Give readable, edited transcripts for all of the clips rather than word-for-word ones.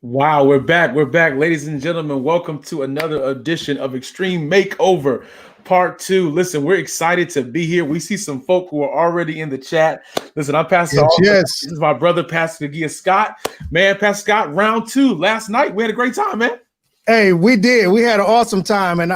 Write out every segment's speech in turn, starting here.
Wow, we're back. We're back, ladies and gentlemen. Welcome to another edition of Extreme Makeover Part 2. Listen, we're excited to be here. We see some folk who are already in the chat. Listen, I'm Pastor Yes, Arthur. yes. This is my brother, Pastor Kaggia Scott. Man, Pastor Scott, round 2 last night. We had a great time, man. Hey, we did. We had an awesome time. And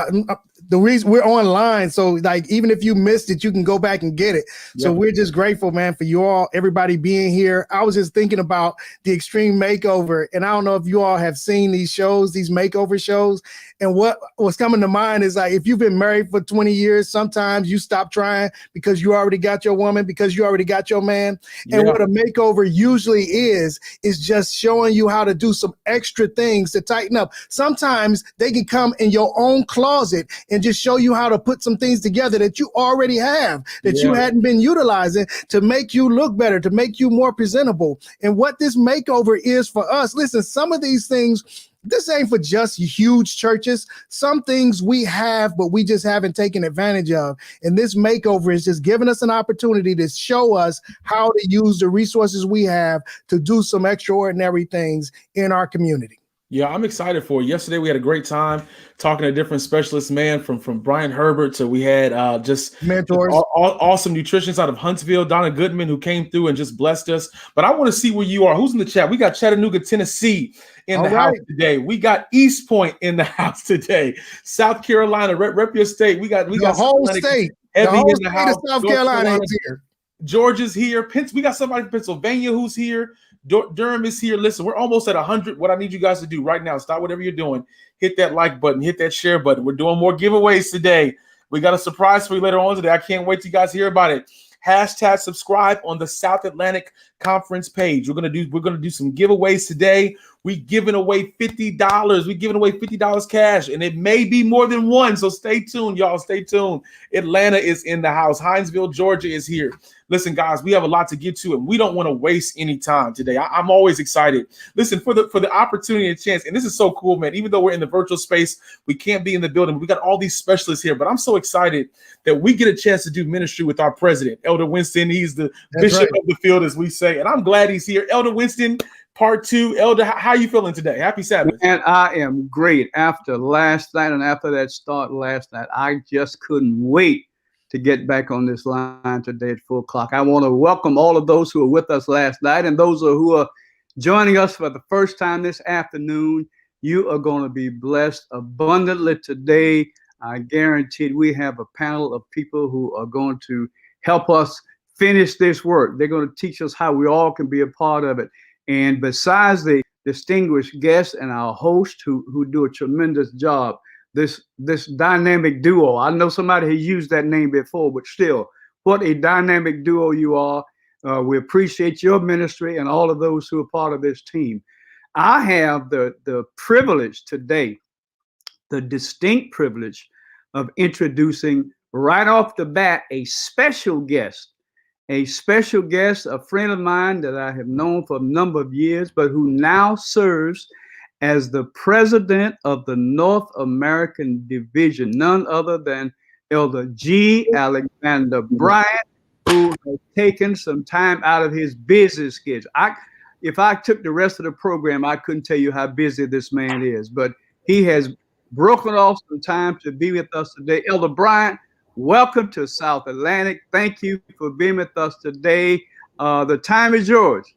the reason we're online, so like even if you missed it, you can go back and get it. So we're just grateful, man, for you all, everybody being here. I was just thinking about the Extreme Makeover, and I don't know if you all have seen these shows, these makeover shows. And what was coming to mind is like if you've been married for 20 years, sometimes you stop trying because you already got your woman, because you already got your man. And what a makeover usually is just showing you how to do some extra things to tighten up. Sometimes they can come in your own closet and just show you how to put some things together that you already have, that you hadn't been utilizing to make you look better, to make you more presentable. And what this makeover is for us, listen, some of these things, this ain't for just huge churches. Some things we have, but we just haven't taken advantage of. And this makeover is just giving us an opportunity to show us how to use the resources we have to do some extraordinary things in our community. Yeah, I'm excited for it. Yesterday, we had a great time talking to different specialists, man, from Bryant Herbert to we had just mentors, awesome nutritionists out of Huntsville, Donna Goodman, who came through and just blessed us. But I want to see where you are. Who's in the chat? We got Chattanooga, Tennessee in the house today. We got East Point in the house today. South Carolina, rep your state. We got the whole state. Heavy the whole in the house. South Carolina is here. Georgia's here. We got somebody from Pennsylvania who's here. Durham is here. Listen, we're almost at 100. What I need you guys to do right now, stop whatever you're doing. Hit that like button. Hit that share button. We're doing more giveaways today. We got a surprise for you later on today. I can't wait till you guys hear about it. Hashtag subscribe on the South Atlantic Conference page. We're gonna do some giveaways today. We giving away $50. We giving away $50 cash, and it may be more than one. So stay tuned, y'all. Stay tuned. Atlanta is in the house. Hinesville, Georgia is here. Listen, guys, we have a lot to get to, and we don't want to waste any time today. I'm always excited. Listen, for the opportunity and chance, and this is so cool, man. Even though we're in the virtual space, we can't be in the building. We got all these specialists here, but I'm so excited that we get a chance to do ministry with our president, Elder Winston. He's the bishop of the field, as we say, and I'm glad he's here. Elder Winston, Part 2. Elder, how are you feeling today? Happy Sabbath. And I am great. After last night and after that start last night, I just couldn't wait to get back on this line today at 4 o'clock. I want to welcome all of those who were with us last night and those who are joining us for the first time this afternoon. You are going to be blessed abundantly today. I guarantee we have a panel of people who are going to help us finish this work. They're going to teach us how we all can be a part of it. And besides the distinguished guests and our host who do a tremendous job, this dynamic duo. I know somebody has used that name before, but still, what a dynamic duo you are. We appreciate your ministry and all of those who are part of this team. I have the privilege today, the distinct privilege of introducing right off the bat a special guest, a friend of mine that I have known for a number of years, but who now serves as the president of the North American Division, none other than Elder G. Alexander Bryant, who has taken some time out of his busy schedule. If I took the rest of the program, I couldn't tell you how busy this man is, but he has broken off some time to be with us today. Elder Bryant, welcome to South Atlantic. Thank you for being with us today. The time is yours.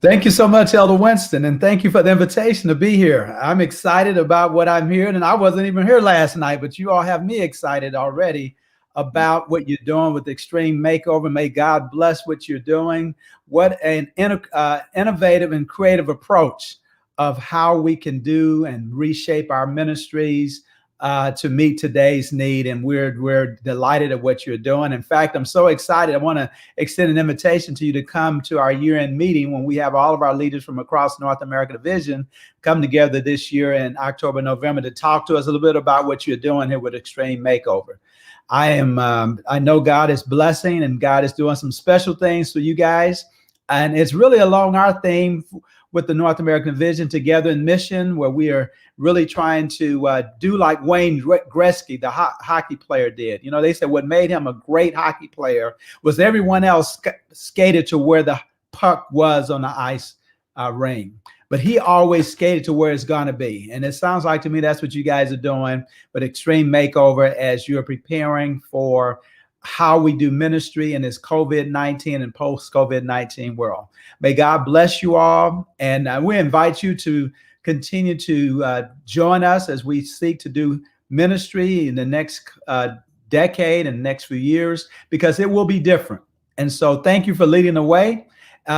Thank you so much, Elder Winston, and thank you for the invitation to be here. I'm excited about what I'm hearing, and I wasn't even here last night, but you all have me excited already about what you're doing with Extreme Makeover. May God bless what you're doing. What an innovative and creative approach of how we can do and reshape our ministries to meet today's need, and we're delighted at what you're doing. In fact, I'm so excited. I want to extend an invitation to you to come to our year-end meeting when we have all of our leaders from across North America Division come together this year in October, November to talk to us a little bit about what you're doing here with Extreme Makeover. I know God is blessing and God is doing some special things for you guys, and it's really along our theme with the North American Division, Together in Mission, where we are really trying to do like Wayne Gretzky, the hockey player, did. You know, they said what made him a great hockey player was everyone else skated to where the puck was on the ice ring. but he always skated to where it's going to be. And it sounds like to me that's what you guys are doing with Extreme Makeover as you're preparing for how we do ministry in this COVID-19 and post-COVID-19 world. May God bless you all. And we invite you to continue to join us as we seek to do ministry in the next decade and next few years, because it will be different. And so thank you for leading the way.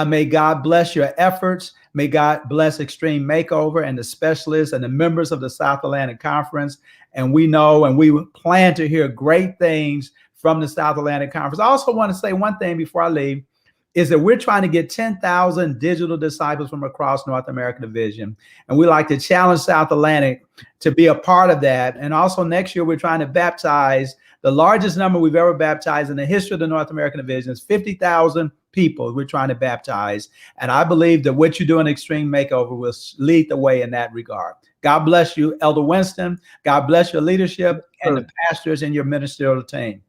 May God bless your efforts. May God bless Extreme Makeover and the specialists and the members of the South Atlantic Conference. And we know and we plan to hear great things from the South Atlantic Conference. I also want to say one thing before I leave, is that we're trying to get 10,000 digital disciples from across North American Division. And we like to challenge South Atlantic to be a part of that. And also next year, we're trying to baptize the largest number we've ever baptized in the history of the North American Division. Is 50,000 people we're trying to baptize. And I believe that what you do in Extreme Makeover will lead the way in that regard. God bless you, Elder Winston. God bless your leadership and the pastors and your ministerial team.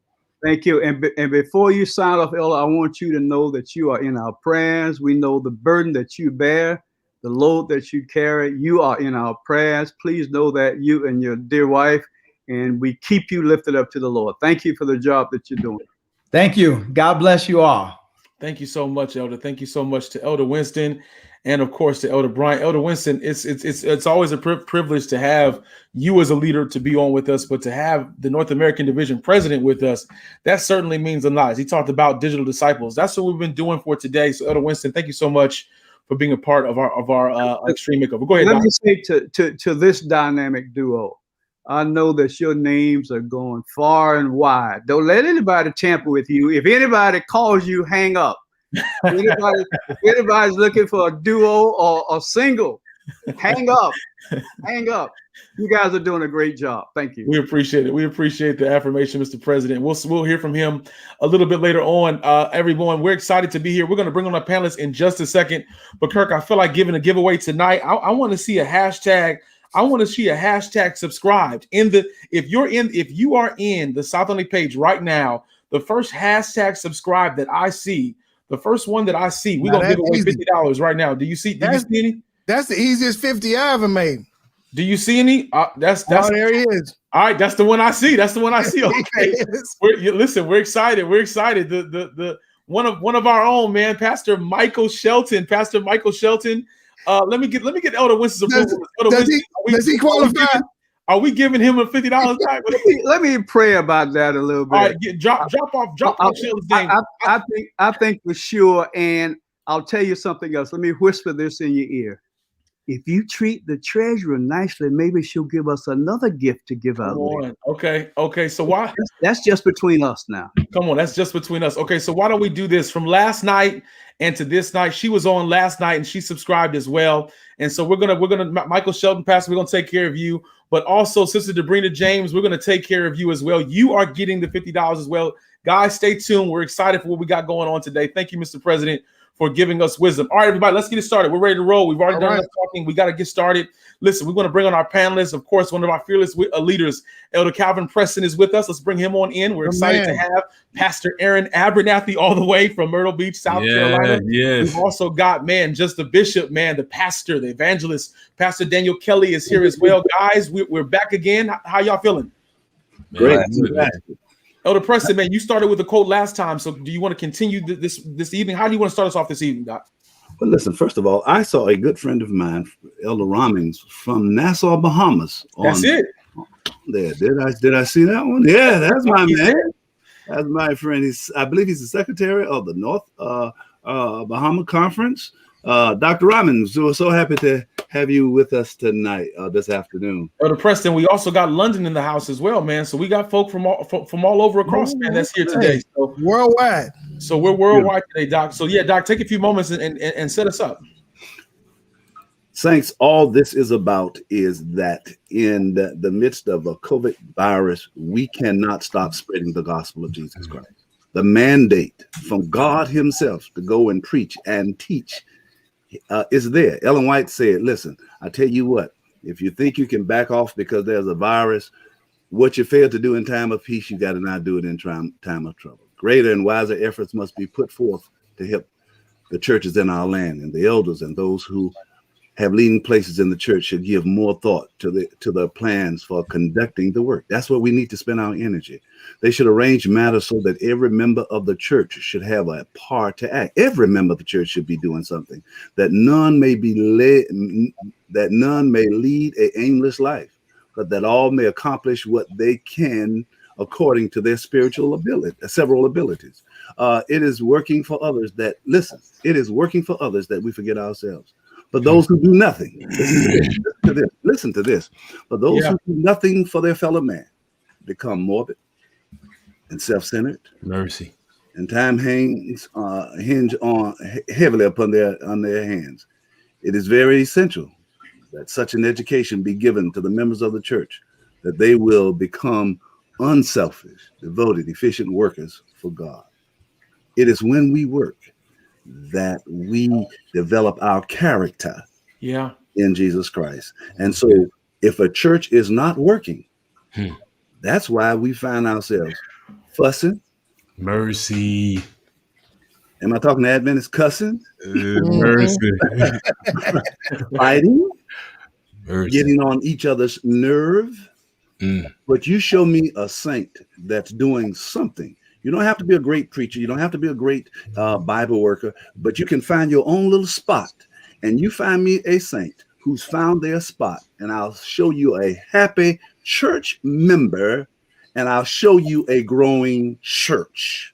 Thank you. And before you sign off, Elder, I want you to know that you are in our prayers. We know the burden that you bear, the load that you carry. You are in our prayers. Please know that, you and your dear wife, and we keep you lifted up to the Lord. Thank you for the job that you're doing. Thank you. God bless you all. Thank you so much, Elder. Thank you so much to Elder Winston, and of course to Elder Bryant. Elder Winston, it's always a privilege to have you as a leader to be on with us, but to have the North American Division president with us, that certainly means a lot. He talked about digital disciples. That's what we've been doing for today. So Elder Winston, thank you so much for being a part of our Extreme Makeover. Go ahead. Let Doc. me say to this dynamic duo, I know that your names are going far and wide. Don't let anybody tamper with you. If anybody calls you, hang up. If anybody's looking for a duo or a single, hang up. Hang up. You guys are doing a great job. Thank you. We appreciate it. We appreciate the affirmation, Mr. President. We'll hear from him a little bit later on. Everyone, we're excited to be here. We're going to bring on our panelists in just a second. But Kirk, I feel like giving a giveaway tonight. I want to see a hashtag. I want to see a hashtag subscribed if you are in the South Atlantic page right now, the first hashtag subscribe that I see, the first one that I see, we're going to give away $50 right now. Do you see any? That's the easiest 50 I ever made. Do you see any? That's there he is. All right, that's the one I see. That's the one I see. Okay. We're excited. We're excited. The one of our own, man, Pastor Michael Shelton. Let me get Elder Winston's approval. Does he qualify? Are we giving him a $50 back? Let me pray about that a little bit. All right, drop off Shelton's name. I think for sure, and I'll tell you something else. Let me whisper this in your ear. If you treat the treasurer nicely, maybe she'll give us another gift to give out. Okay. So why? That's just between us now. Come on, that's just between us. Okay, so why don't we do this from last night and to this night? She was on last night and she subscribed as well. And so we're gonna Michael Shelton, Pastor, we're gonna take care of you. But also, Sister Debrina James, we're gonna take care of you as well. You are getting the $50 as well. Guys, stay tuned. We're excited for what we got going on today. Thank you, Mr. President, for giving us wisdom. All right, everybody, let's get it started. We're ready to roll. We've already done enough talking. We got to get started. Listen, we're going to bring on our panelists. Of course, one of our fearless leaders, Elder Calviin Preston, is with us. Let's bring him on in. We're excited to have Pastor Aaron Abernathy all the way from Myrtle Beach, South Carolina. Yes. We've also got, just the bishop, the pastor, the evangelist, Pastor Daniel Kely is here as well. Guys, we're back again. How y'all feeling? Great. Elder Preston, you started with a quote last time. So do you want to continue this evening? How do you want to start us off this evening, Doc? Well, listen, first of all, I saw a good friend of mine, Elder Ramings, from Nassau, Bahamas. That's it. There. Did I see that one? Yeah, that's my man. That's my friend. I believe he's the secretary of the North Bahama Conference. Dr. Ramings, we're so happy to have you with us tonight, this afternoon. Elder Preston, we also got London in the house as well, man. So we got folk from all over across, that's here today. So worldwide. So we're worldwide today, Doc. So yeah, Doc, take a few moments and set us up. Saints, all this is about is that in the midst of a COVID virus, we cannot stop spreading the gospel of Jesus Christ. The mandate from God himself to go and preach and teach is there. Ellen White said, listen, I tell you what, if you think you can back off because there's a virus, what you fail to do in time of peace, you got to not do it in time of trouble. Greater and wiser efforts must be put forth to help the churches in our land and the elders and those who have leading places in the church should give more thought to the plans for conducting the work. That's where we need to spend our energy. They should arrange matters so that every member of the church should have a part to act. Every member of the church should be doing something, that none may lead an aimless life, but that all may accomplish what they can according to their spiritual ability, several abilities. It is working for others that, listen, it is working for others that we forget ourselves. But those who do nothing, listen to this. But those who do nothing for their fellow man become morbid and self-centered. Mercy. And time hinge on heavily upon their hands. It is very essential that such an education be given to the members of the church, that they will become unselfish, devoted, efficient workers for God. It is when we work that we develop our character in Jesus Christ. And so if a church is not working, that's why we find ourselves fussing. Mercy. Am I talking to Adventists? Cussing? Mercy. Fighting? Mercy. Getting on each other's nerve? But you show me a saint that's doing something. You don't have to be a great preacher. You don't have to be a great Bible worker, but you can find your own little spot. And you find me a saint who's found their spot, and I'll show you a happy church member, and I'll show you a growing church.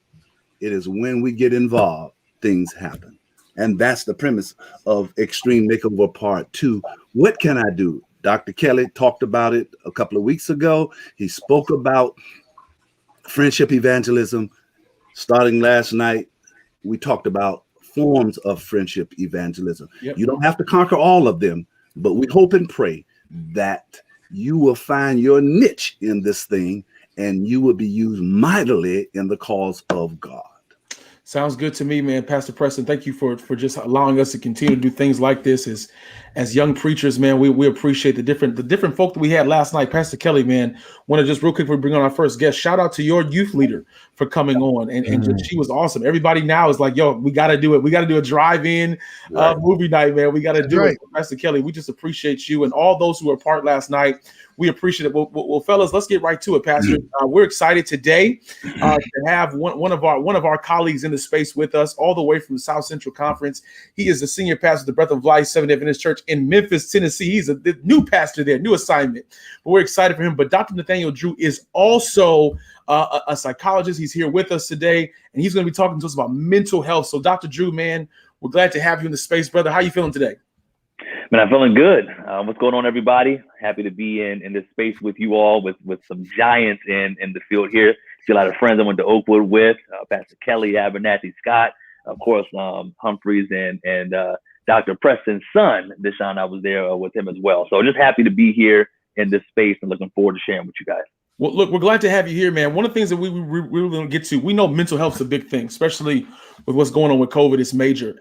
It is when we get involved, things happen. And that's the premise of Extreme Makeover Part 2. What can I do? Dr. Kely talked about it a couple of weeks ago. He spoke about friendship evangelism. Starting last night, we talked about forms of friendship evangelism. You don't have to conquer all of them, but we hope and pray that you will find your niche in this thing and you will be used mightily in the cause of God. Sounds good to me, man. Pastor Preston, thank you for just allowing us to continue to do things like this as young preachers, man. We appreciate the different folk that we had last night. Pastor Kely, man, want to just real quick, we bring on our first guest. Shout out to your youth leader for coming on, and just, she was awesome. Everybody now is like, yo, we got to do it. We got to do a drive-in movie night, man. We got to do it. Pastor Kely, we just appreciate you and all those who were part last night. We appreciate it. Well, fellas, let's get right to it, Pastor. We're excited today to have one of our colleagues in the space with us, all the way from the South Central Conference. He is the senior pastor of the Breath of Life Seventh-day Adventist Church in Memphis, Tennessee. He's the new pastor there, new assignment. But we're excited for him. But Dr. Nathaniel Drew is also a psychologist. He's here with us today, and he's going to be talking to us about mental health. So, Dr. Drew, man, we're glad to have you in the space, brother. How are you feeling today? Man, I'm feeling good. What's going on, everybody? Happy to be in this space with you all, with some giants in the field here. See a lot of friends I went to Oakwood with, Pastor Kely, Abernathy, Scott, of course, Humphreys, and Dr. Preston's son, Deshaun. I was there with him as well. So just happy to be here in this space and looking forward to sharing with you guys. Well, look, we're glad to have you here, man. One of the things that we really going to get to, we know mental health is a big thing, especially with what's going on with COVID. It's major.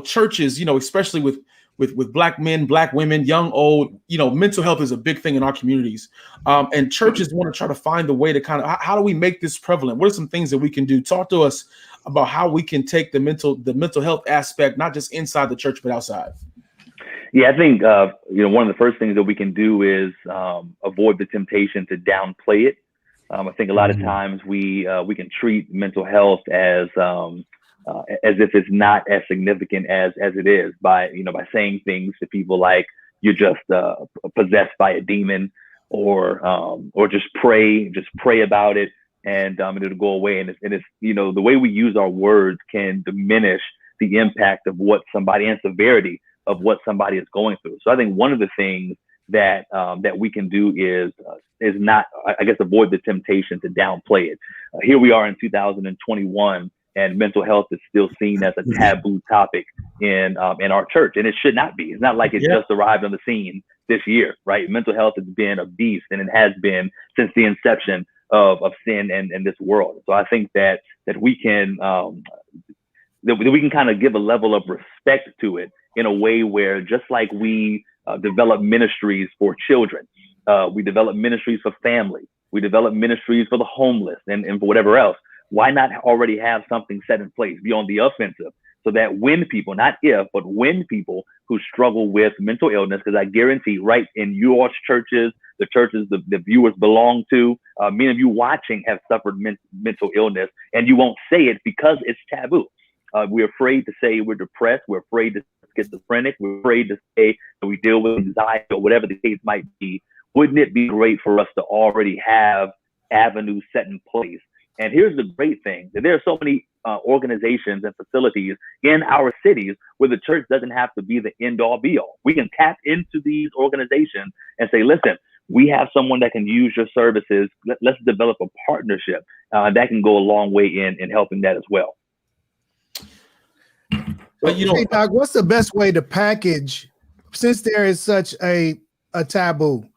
Churches, especially with Black men, Black women, young, old, mental health is a big thing in our communities. And churches want to try to find a way to how do we make this prevalent? What are some things that we can do? Talk to us about how we can take the mental health aspect, not just inside the church, but outside. Yeah, I think, one of the first things that we can do is avoid the temptation to downplay it. I think a lot of times we can treat mental health as if it's not as significant as it is by saying things to people like you're just possessed by a demon or just pray about it and it'll go away. And it's the way we use our words can diminish the impact of what somebody and severity of what somebody is going through. So I think one of the things that we can do is not, I guess, avoid the temptation to downplay it. Here we are in 2021. And mental health is still seen as a taboo topic in our church, and it should not be. It's not like it just arrived on the scene this year, right? Mental health has been a beast, and it has been since the inception of sin and this world. So I think that we can kind of give a level of respect to it in a way where, just like we develop ministries for children, we develop ministries for family, we develop ministries for the homeless and for whatever else. Why not already have something set in place, be on the offensive so that when people, not if, but when people who struggle with mental illness, because I guarantee right in your churches, the churches the viewers belong to, many of you watching have suffered mental illness, and you won't say it because it's taboo. We're afraid to say we're depressed. We're afraid to schizophrenic. We're afraid to say that we deal with anxiety or whatever the case might be. Wouldn't it be great for us to already have avenues set in place? And here's the great thing, that there are so many organizations and facilities in our cities where the church doesn't have to be the end all be all. We can tap into these organizations and say, listen, we have someone that can use your services. Let's develop a partnership that can go a long way in helping that as well. Hey, Doc, what's the best way to package, since there is such a taboo?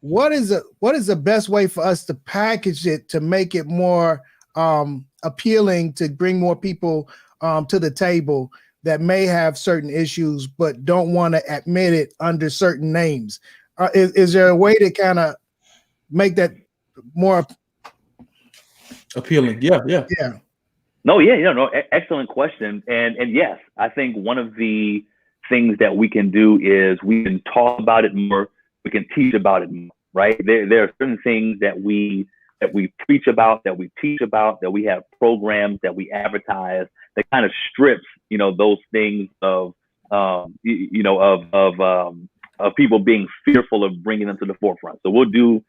What is the best way for us to package it to make it more appealing, to bring more people to the table that may have certain issues but don't want to admit it under certain names? Is there a way to kind of make that more appealing? Yeah. No, excellent question. And yes, I think one of the things that we can do is we can talk about it more. We can teach about it more, right? There are certain things that we preach about, that we teach about, that we have programs that we advertise that kind of strips, those things of people being fearful of bringing them to the forefront. So we'll do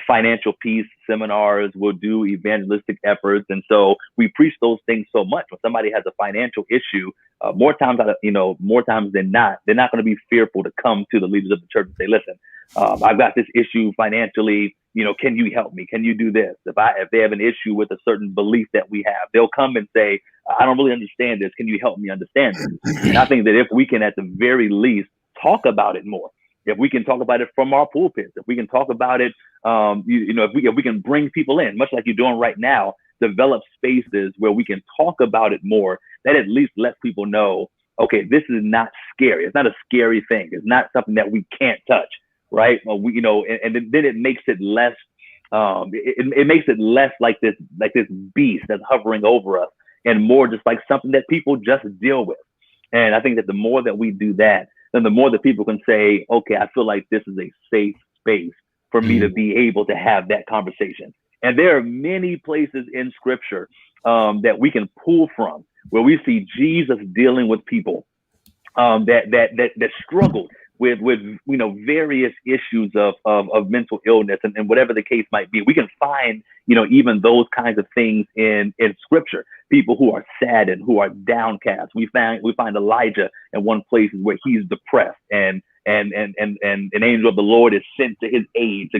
financial peace seminars, we'll do evangelistic efforts. And so we preach those things so much. When somebody has a financial issue, more times than not, they're not going to be fearful to come to the leaders of the church and say, listen, I've got this issue financially, can you help me? Can you do this? If they have an issue with a certain belief that we have, they'll come and say, I don't really understand this. Can you help me understand this? And I think that if we can, at the very least, talk about it more, if we can talk about it from our pulpits, if we can talk about it, if we can bring people in, much like you're doing right now, develop spaces where we can talk about it more, that at least lets people know, okay, this is not scary. It's not a scary thing. It's not something that we can't touch, right? And then it makes it less, it makes it less like this beast that's hovering over us, and more just like something that people just deal with. And I think that the more that we do that, then the more that people can say, okay, I feel like this is a safe space for me to be able to have that conversation. And there are many places in scripture that we can pull from where we see Jesus dealing with people that struggled with various issues of mental illness and whatever the case might be. We can find even those kinds of things in scripture. People who are saddened, who are downcast. We find Elijah in one place where he's depressed, and an angel of the Lord is sent to his aid to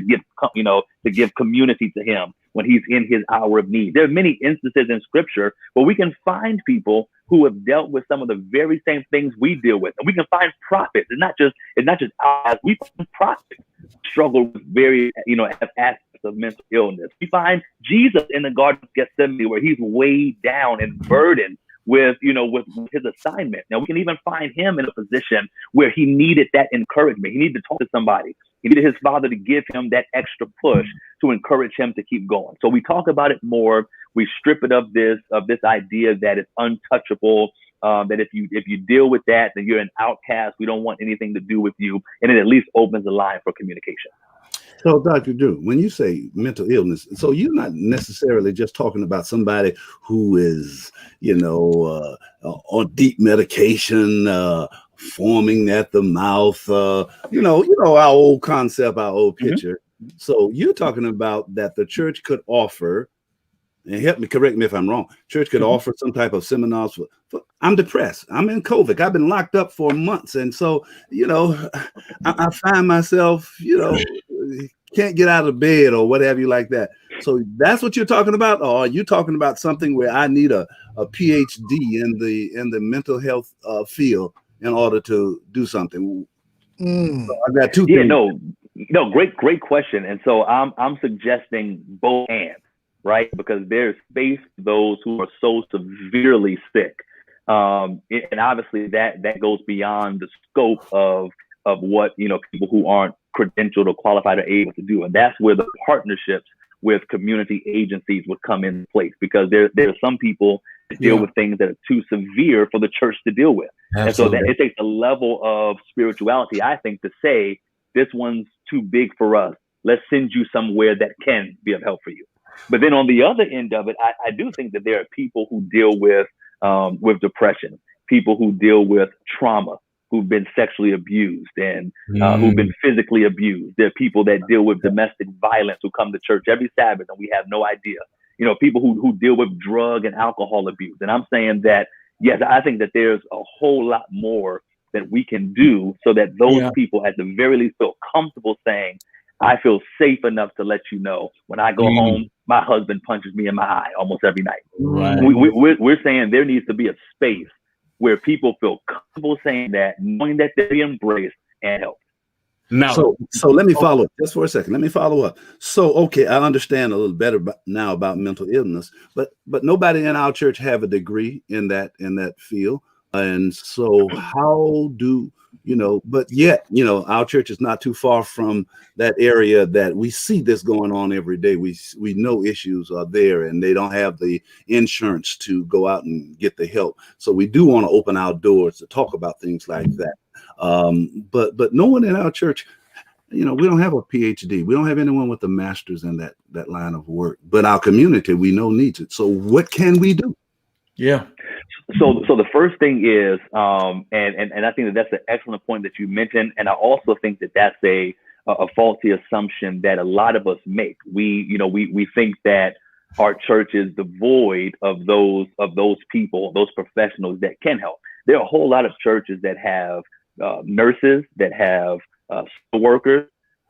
give community to him when he's in his hour of need. There are many instances in scripture where we can find people who have dealt with some of the very same things we deal with. And we can find prophets. It's not just us. We find prophets struggle with very, aspects of mental illness. We find Jesus in the Garden of Gethsemane where he's weighed down and burdened with his assignment. Now we can even find him in a position where he needed that encouragement. He needed to talk to somebody. He needed his father to give him that extra push to encourage him to keep going. So we talk about it more. We strip it of this idea that it's untouchable, that if you deal with that, then you're an outcast. We don't want anything to do with you. And it at least opens the line for communication. So, Dr. Drew, when you say mental illness, so you're not necessarily just talking about somebody who is, on deep medication, foaming at the mouth, our old concept, our old picture. Mm-hmm. So you're talking about that the church could offer, and correct me if I'm wrong, church could offer some type of seminars for I'm depressed. I'm in COVID. I've been locked up for months. And so, I find myself, can't get out of bed or what have you like that. So that's what you're talking about? Or are you talking about something where I need a PhD in the mental health field in order to do something? So I've got two things. No, great question. And so I'm suggesting both hands, right? Because there's space for those who are so severely sick. And obviously that goes beyond the scope of what, people who aren't credentialed or qualified are able to do. And that's where the partnerships with community agencies would come in place, because there are some people deal with things that are too severe for the church to deal with. Absolutely. And so that it takes a level of spirituality, I think, to say this one's too big for us. Let's send you somewhere that can be of help for you. But then on the other end of it, I do think that there are people who deal with depression, people who deal with trauma, who've been sexually abused and who've been physically abused. There are people that deal with domestic violence who come to church every Sabbath and we have no idea. You know, people who deal with drug and alcohol abuse. And I'm saying that, yes, I think that there's a whole lot more that we can do so that those people at the very least feel comfortable saying, I feel safe enough to let you know when I go home, my husband punches me in my eye almost every night. Right. We're saying there needs to be a space where people feel comfortable saying that, knowing that they're embraced and helped. Now, so let me follow up just for a second. Let me follow up. So, okay, I understand a little better now about mental illness, but nobody in our church have a degree in that field. And so how do, but yet, our church is not too far from that area that we see this going on every day. We know issues are there and they don't have the insurance to go out and get the help. So we do want to open our doors to talk about things like that. But no one in our church, we don't have a PhD. We don't have anyone with a master's in that line of work, but our community we know needs it. So what can we do? Yeah. So the first thing is, and I think that's an excellent point that you mentioned. And I also think that that's a faulty assumption that a lot of us make. We think that our church is devoid of those people, those professionals that can help. There are a whole lot of churches that have nurses, that have social workers,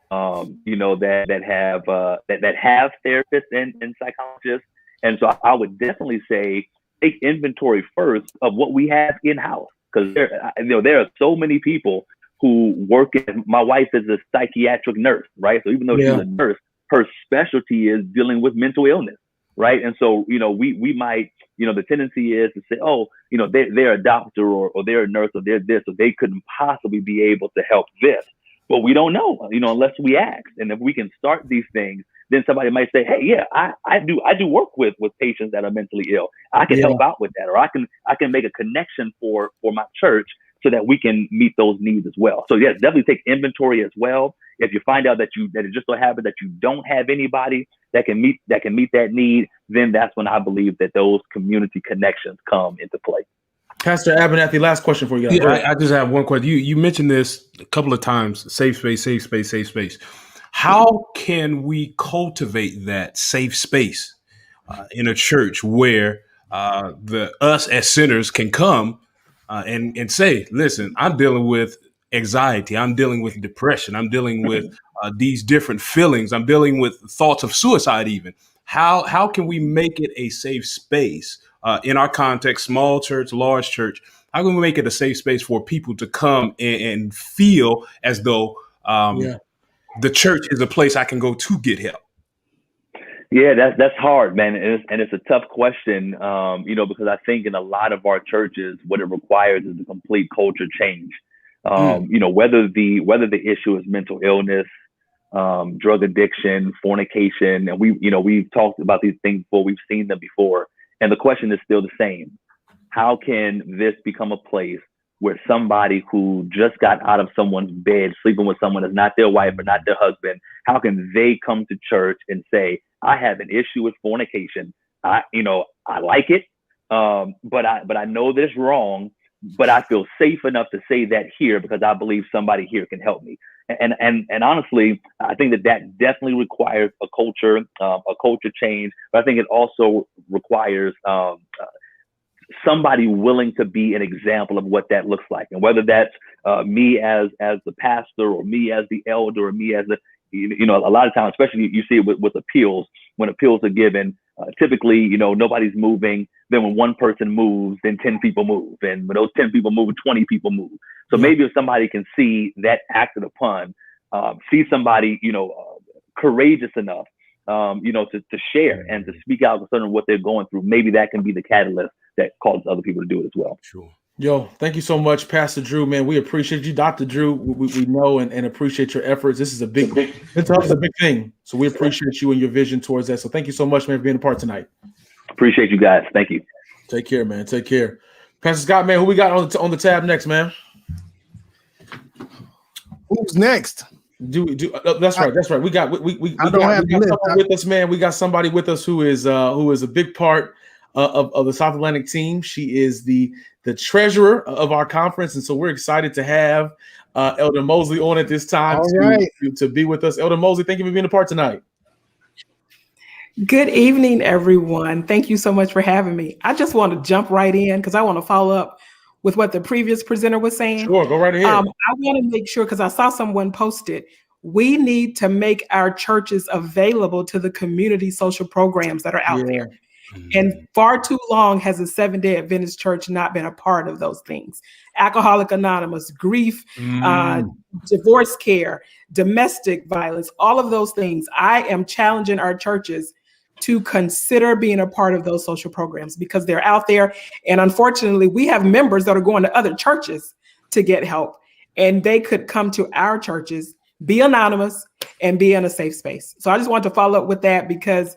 that have therapists and psychologists. And so I would definitely say take inventory first of what we have in-house, because there are so many people who work my wife is a psychiatric nurse, right? So even though she's a nurse, her specialty is dealing with mental illness, right? And so, we might, the tendency is to say, oh, they're a doctor or they're a nurse or they're this, or they couldn't possibly be able to help this. But we don't know, unless we ask. And if we can start these things, then somebody might say, hey, yeah, I do work with patients that are mentally ill. I can help out with that, or I can make a connection for my church so that we can meet those needs as well. So yes, definitely take inventory as well. If you find out that it just so happens that you don't have anybody that can meet that need, then that's when I believe that those community connections come into play. Pastor Abernathy, last question for you guys. Yeah, I just have one question. You mentioned this a couple of times: safe space, safe space, safe space. How can we cultivate that safe space in a church where us as sinners can come and say, listen, I'm dealing with anxiety. I'm dealing with depression. I'm dealing with these different feelings. I'm dealing with thoughts of suicide even. How can we make it a safe space in our context, small church, large church? How can we make it a safe space for people to come and feel as though the church is a place I can go to get help? Yeah, that's hard, man. And it's a tough question, because I think in a lot of our churches, what it requires is a complete culture change. Whether the issue is mental illness, drug addiction, fornication, and we've talked about these things before, we've seen them before. And the question is still the same. How can this become a place where somebody who just got out of someone's bed, sleeping with someone that's not their wife or not their husband, how can they come to church and say, I have an issue with fornication. I like it, but I know that it's wrong, but I feel safe enough to say that here because I believe somebody here can help me. And honestly, I think that definitely requires a culture change, but I think it also requires somebody willing to be an example of what that looks like. And whether that's me as the pastor or me as the elder or me as a lot of times, especially you see it with appeals, when appeals are given, typically, nobody's moving. Then when one person moves, then 10 people move. And when those 10 people move, 20 people move. So maybe if somebody can see that acted upon, see somebody, courageous enough, to share and to speak out concerning what they're going through, maybe that can be the catalyst that causes other people to do it as well. Sure. Yo, thank you so much, Pastor Drew, man. We appreciate you, Dr. Drew. We know and appreciate your efforts. This is a big thing. So we appreciate you and your vision towards that. So thank you so much, man, for being a part tonight. Appreciate you guys. Thank you. Take care, man. Take care. Pastor Scott, man, who we got on the tab next, man? Who's next? That's right. We got someone with us, man. We got somebody with us who is a big part of the South Atlantic team. She is the treasurer of our conference, and so we're excited to have Elder Mosley on at this time to be with us. Elder Mosley, thank you for being a part tonight. Good evening, everyone. Thank you so much for having me. I just want to jump right in because I want to follow up with what the previous presenter was saying. Sure, go right ahead. I want to make sure, because I saw someone post it, we need to make our churches available to the community social programs that are out there. And far too long has the Seventh-day Adventist Church not been a part of those things. Alcoholic Anonymous, grief, divorce care, domestic violence, all of those things. I am challenging our churches to consider being a part of those social programs because they're out there. And unfortunately, we have members that are going to other churches to get help. And they could come to our churches, be anonymous, and be in a safe space. So I just want to follow up with that because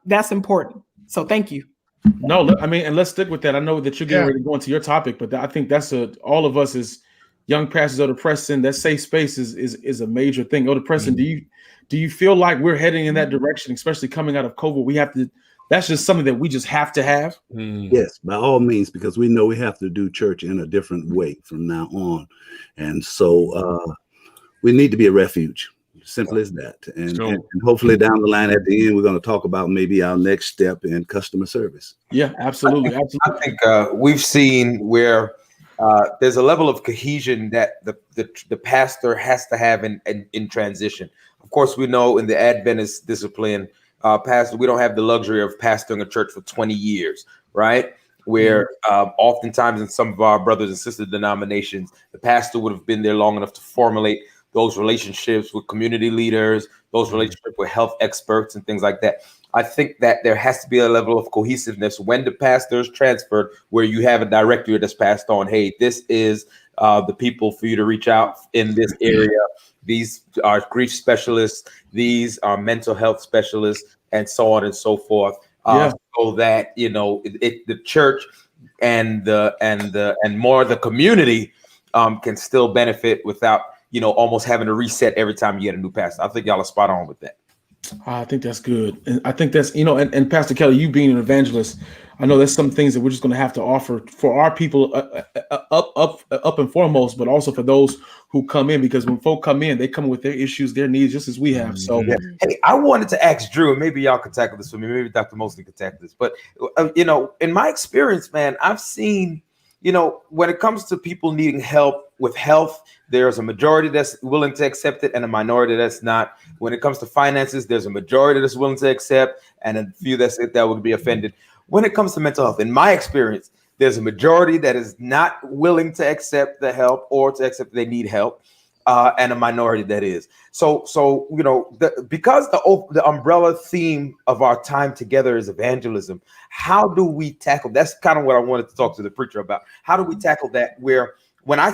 that's important. So thank you. No, I mean, and let's stick with that. I know that you're getting ready to go into your topic, but I think that's all of us as young pastors, Elder Preston, that safe space is a major thing. Elder Preston, do you feel like we're heading in that direction, especially coming out of COVID? That's just something that we just have to have. Yes, by all means, because we know we have to do church in a different way from now on. And so we need to be a refuge. Simple as that. And hopefully down the line at the end, we're going to talk about maybe our next step in customer service. Yeah, absolutely. I think we've seen where there's a level of cohesion that the pastor has to have in transition. Of course, we know in the Adventist discipline, pastor, we don't have the luxury of pastoring a church for 20 years, right? Where oftentimes in some of our brothers and sister denominations, the pastor would have been there long enough to formulate those relationships with community leaders, those relationships with health experts and things like that. I think that there has to be a level of cohesiveness when the pastor is transferred, where you have a directory that's passed on. Hey, this is the people for you to reach out in this area. These are grief specialists. These are mental health specialists, and so on and so forth. So that the church and more the community can still benefit without almost having to reset every time you get a new pastor. I think y'all are spot on with that. I think that's good. And I think that's, and Pastor Kely, you being an evangelist, I know there's some things that we're just going to have to offer for our people up and foremost, but also for those who come in, because when folk come in, they come with their issues, their needs, just as we have. So, hey, I wanted to ask Drew, and maybe y'all could tackle this for me. Maybe Dr. Mosley could tackle this. But, in my experience, man, I've seen, when it comes to people needing help with health, there's a majority that's willing to accept it and a minority that's not. When it comes to finances, there's a majority that's willing to accept and a few that would be offended. When it comes to mental health, in my experience, there's a majority that is not willing to accept the help or to accept they need help, and a minority that is. So because the umbrella theme of our time together is evangelism, how do we tackle? That's kind of what I wanted to talk to the preacher about. How do we tackle that? Where when I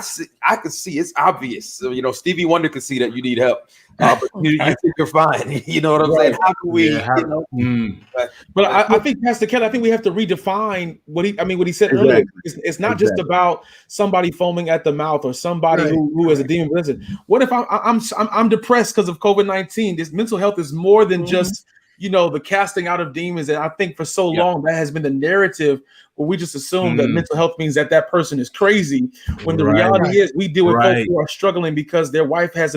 could see it's obvious. So, Stevie Wonder could see that you need help, but you think you're fine. You know what I'm saying? How do we? But I think Pastor Kely, I think we have to redefine what he said earlier. It's not just about somebody foaming at the mouth or somebody who has a demon. Listen, what if I'm depressed because of COVID-19? This mental health is more than just the casting out of demons. And I think for so long that has been the narrative where we just assume that mental health means that person is crazy, when the reality is we deal with folks who are struggling because their wife had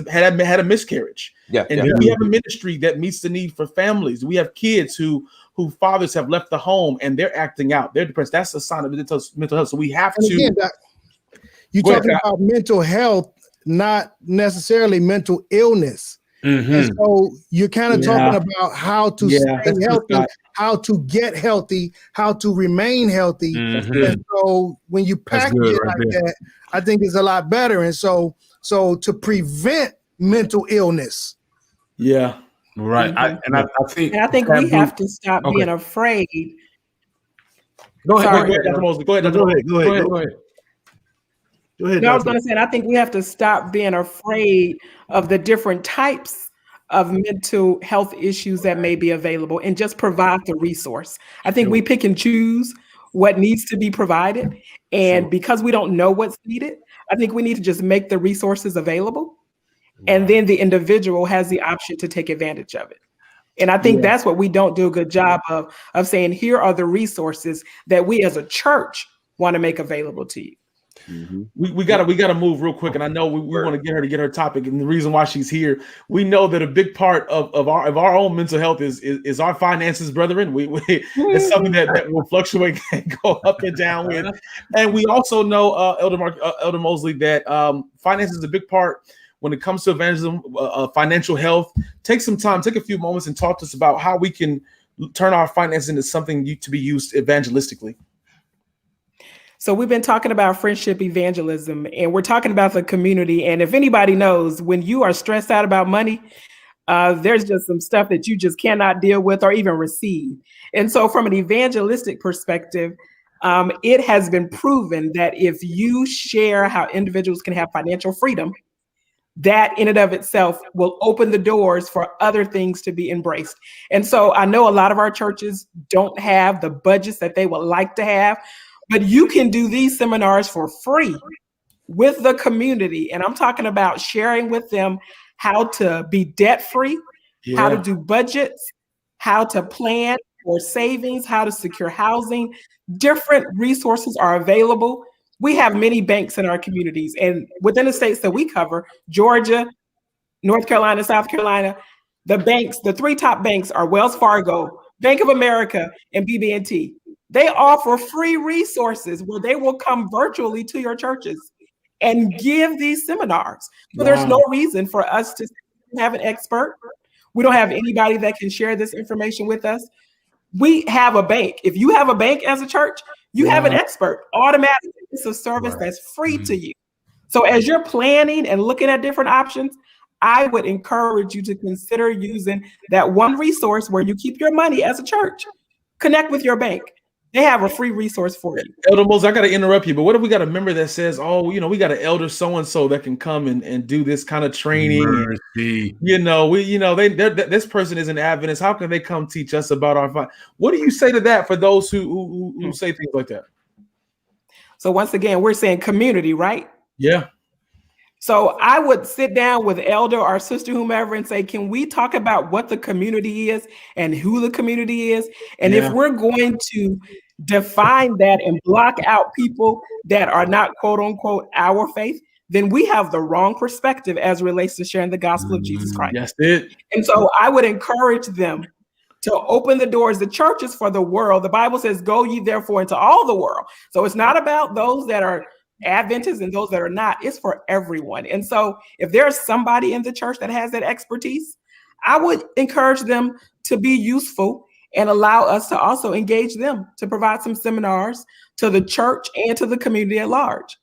a miscarriage. We have a ministry that meets the need for families. We have kids who fathers have left the home and they're acting out. They're depressed. That's a sign of mental health. So we have to. Again, you're talking about mental health, not necessarily mental illness. And so you're kind of talking about how to stay healthy, how to get healthy, how to remain healthy. And so when you package it like that, I think it's a lot better. And so to prevent mental illness. I think we have to stop being afraid. Go ahead, Dr. Mosley. Go ahead. I was going to say, I think we have to stop being afraid of the different types of mental health issues that may be available and just provide the resource. I think we pick and choose what needs to be provided. And because we don't know what's needed, I think we need to just make the resources available. And then the individual has the option to take advantage of it. And I think that's what we don't do a good job of saying, here are the resources that we as a church want to make available to you. We gotta move real quick, and I know we want to get her topic, and the reason why she's here. We know that a big part of our own mental health is our finances, brethren. It's something that will fluctuate and go up and down with, and we also know, Elder Mosley, that finance is a big part when it comes to evangelism, financial health. Take some time, take a few moments, and talk to us about how we can turn our finances into something to be used evangelistically. So we've been talking about friendship evangelism, and we're talking about the community. And if anybody knows, when you are stressed out about money, there's just some stuff that you just cannot deal with or even receive. And so from an evangelistic perspective, it has been proven that if you share how individuals can have financial freedom, that in and of itself will open the doors for other things to be embraced. And so I know a lot of our churches don't have the budgets that they would like to have, but you can do these seminars for free with the community. And I'm talking about sharing with them how to be debt-free, how to do budgets, how to plan for savings, how to secure housing. Different resources are available. We have many banks in our communities, and within the states that we cover, Georgia, North Carolina, South Carolina, the banks, the three top banks are Wells Fargo, Bank of America, and BB&T. They offer free resources where they will come virtually to your churches and give these seminars. So there's no reason for us to have an expert. We don't have anybody that can share this information with us. We have a bank. If you have a bank as a church, you have an expert automatically. It's a service that's free to you. So as you're planning and looking at different options, I would encourage you to consider using that one resource where you keep your money as a church. Connect with your bank. They have a free resource for you. Elder Mosley, I got to interrupt you, but what if we got a member that says, oh, we got an elder so-and-so that can come and do this kind of training. Mercy. This person is an Adventist. How can they come teach us about our What do you say to that for those who say things like that? So once again, we're saying community, right? Yeah. So I would sit down with elder or sister, whomever, and say, can we talk about what the community is and who the community is? And if we're going to define that and block out people that are not, quote unquote, our faith, then we have the wrong perspective as it relates to sharing the gospel of Jesus Christ. That's it. And so I would encourage them to open the doors. The church is for the world. The Bible says, go ye therefore into all the world. So it's not about those that are Adventists and those that are not. It's for everyone. And so if there's somebody in the church that has that expertise, I would encourage them to be useful and allow us to also engage them to provide some seminars to the church and to the community at large.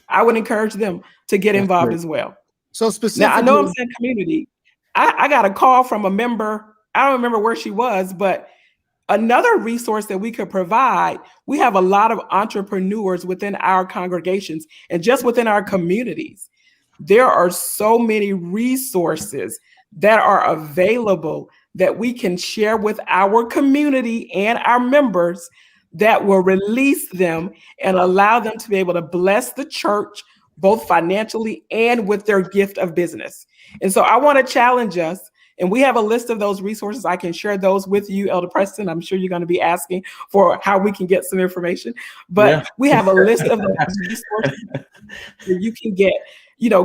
I would encourage them to get involved as well. So specifically, now I know I'm saying community. I got a call from a member. I don't remember where she was, but another resource that we could provide, we have a lot of entrepreneurs within our congregations and just within our communities. There are so many resources that are available that we can share with our community and our members that will release them and allow them to be able to bless the church, both financially and with their gift of business. And so I want to challenge us. And we have a list of those resources. I can share those with you, Elder Preston. I'm sure you're going to be asking for how we can get some information. But we have a list of those resources where you can get,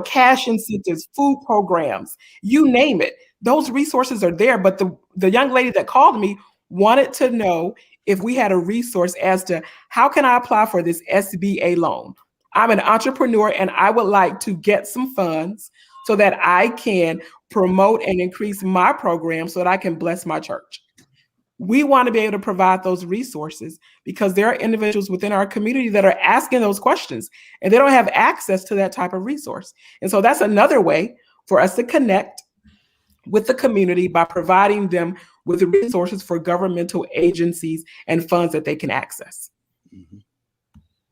cash incentives, food programs, you name it. Those resources are there. But the young lady that called me wanted to know if we had a resource as to how can I apply for this SBA loan? I'm an entrepreneur and I would like to get some funds so that I can promote and increase my program so that I can bless my church. We want to be able to provide those resources because there are individuals within our community that are asking those questions and they don't have access to that type of resource. And so that's another way for us to connect with the community by providing them with the resources for governmental agencies and funds that they can access.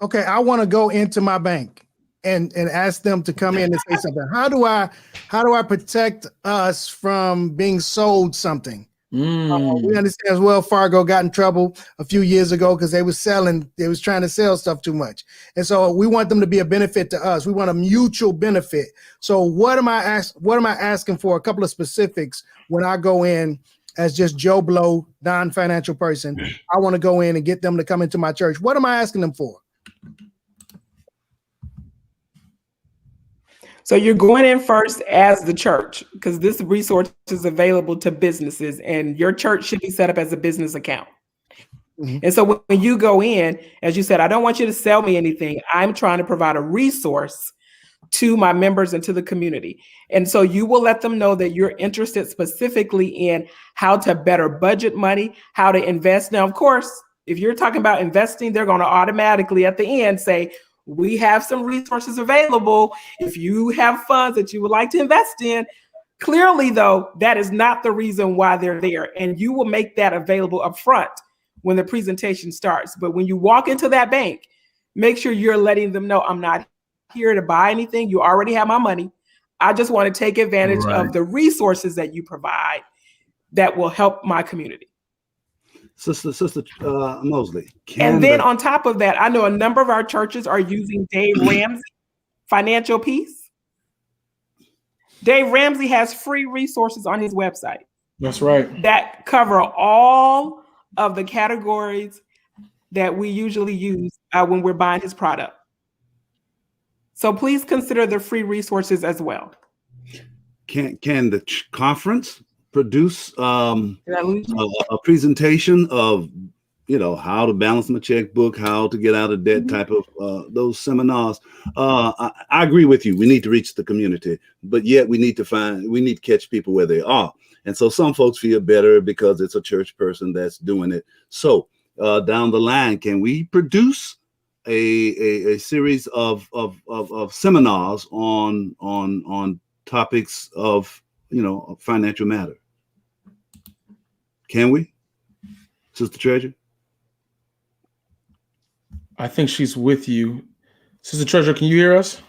Okay, I want to go into my bank and ask them to come in and say something. How do I protect us from being sold something? We understand as well. Fargo got in trouble a few years ago because they was trying to sell stuff too much, and so we want them to be a benefit to us. We want a mutual benefit. So what am I asking for? A couple of specifics when I go in as just Joe Blow, non-financial person. I want to go in and get them to come into my church. What am I asking them for? So you're going in first as the church because this resource is available to businesses and your church should be set up as a business account. Mm-hmm. And so when you go in, as you said, I don't want you to sell me anything. I'm trying to provide a resource to my members and to the community. And so you will let them know that you're interested specifically in how to better budget money, how to invest. Now, of course, if you're talking about investing, they're going to automatically at the end say, we have some resources available. If you have funds that you would like to invest in, clearly, though, that is not the reason why they're there. And you will make that available up front when the presentation starts. But when you walk into that bank, make sure you're letting them know I'm not here to buy anything. You already have my money. I just want to take advantage of the resources that you provide that will help my community. Sister Mosley. And then on top of that, I know a number of our churches are using Dave Ramsey Financial Peace. Dave Ramsey has free resources on his website. That's right. That cover all of the categories that we usually use when we're buying his product. So please consider the free resources as well. Can the conference produce a presentation of, how to balance my checkbook, how to get out of debt, type of those seminars? I agree with you. We need to reach the community, but yet we need to catch people where they are. And so some folks feel better because it's a church person that's doing it. So down the line, can we produce a series of seminars on topics of, financial matter? Can we, Sister Treasure? I think she's with you. Sister Treasure, can you hear us?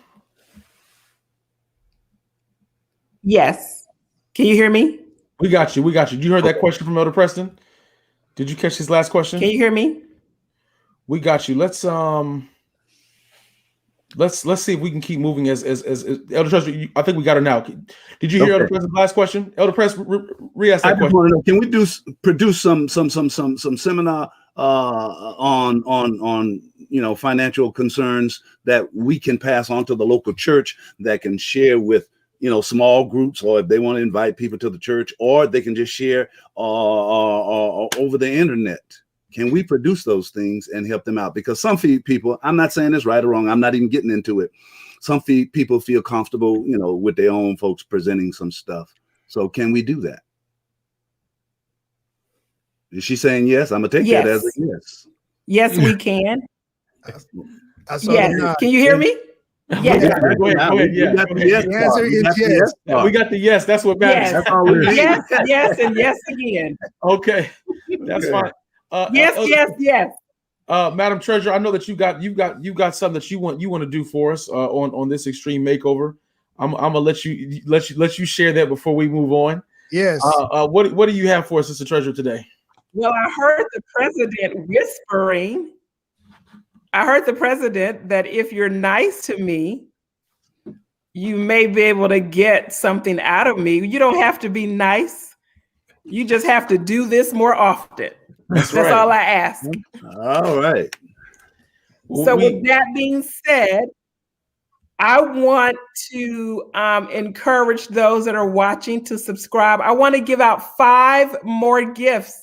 Yes. Can you hear me? We got you. You heard that question from Elder Preston? Did you catch his last question? Can you hear me? We got you. Let's see if we can keep moving as Elder Preston. I think we got her now. Did you hear Elder Preston's last question? Elder Preston, re-ask that question. Know, can we produce some seminar on financial concerns that we can pass on to the local church that can share with small groups, or if they want to invite people to the church, or they can just share over the internet? Can we produce those things and help them out? Because some people, I'm not saying it's right or wrong, I'm not even getting into it. Some people feel comfortable, with their own folks presenting some stuff. So can we do that? Is she saying yes? I'm gonna take that as a yes. Yes, we can. Yes. Can you hear me? Yes. Go ahead. Yeah. The answer is yes. We got the yes. That's what matters. Yes. That's all we need. Yes, and yes again. Okay, that's fine. Yes. Madam Treasurer, I know that you got something that you want to do for us on this extreme makeover. I'm gonna let you share that before we move on. Yes. What do you have for us, Sister Treasurer, today? Well, I heard the president whispering. I heard the president that if you're nice to me, you may be able to get something out of me. You don't have to be nice. You just have to do this more often. That's right. All I ask. All right. So with that being said, I want to encourage those that are watching to subscribe. I want to give out 5 more gifts.